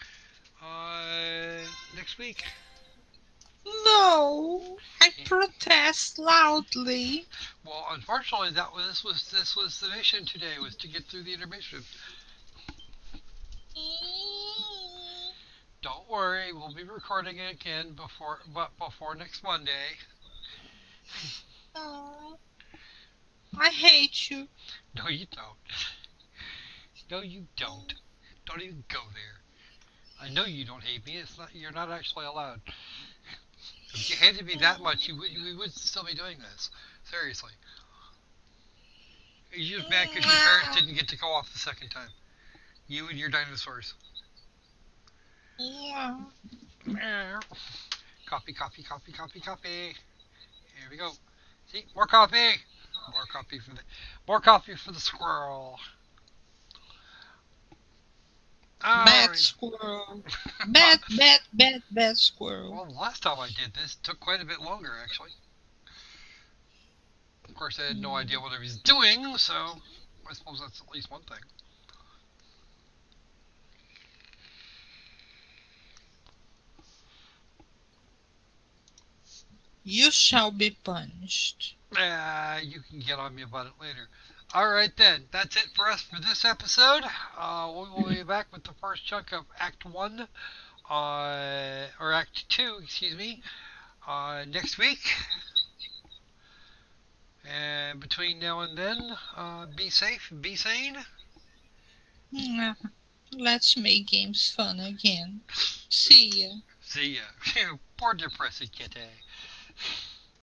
next week.
No, I protest loudly.
Well, unfortunately, this was the mission today, was to get through the intermission. Don't worry, we'll be recording it again before next Monday.
I hate you.
No, you don't. No, you don't. Don't even go there. I know you don't hate me. You're not actually allowed. If you hated me that much, we would still be doing this. Seriously. You're just mad because your parents didn't get to go off the second time. You and your dinosaurs.
Yeah.
Copy. Here we go. See, more coffee. More coffee for the squirrel.
Bad squirrel. Bad squirrel.
Well, last time I did this, it took quite a bit longer, actually. Of course, I had no idea what I was doing, so I suppose that's at least one thing.
You shall be punished.
You can get on me about it later. Alright then, that's it for us for this episode. We will be back with the first chunk of Act 1, or Act 2, excuse me, next week. And between now and then, be safe, be sane.
Let's make games fun again. See ya.
See ya. Poor depressed kitty.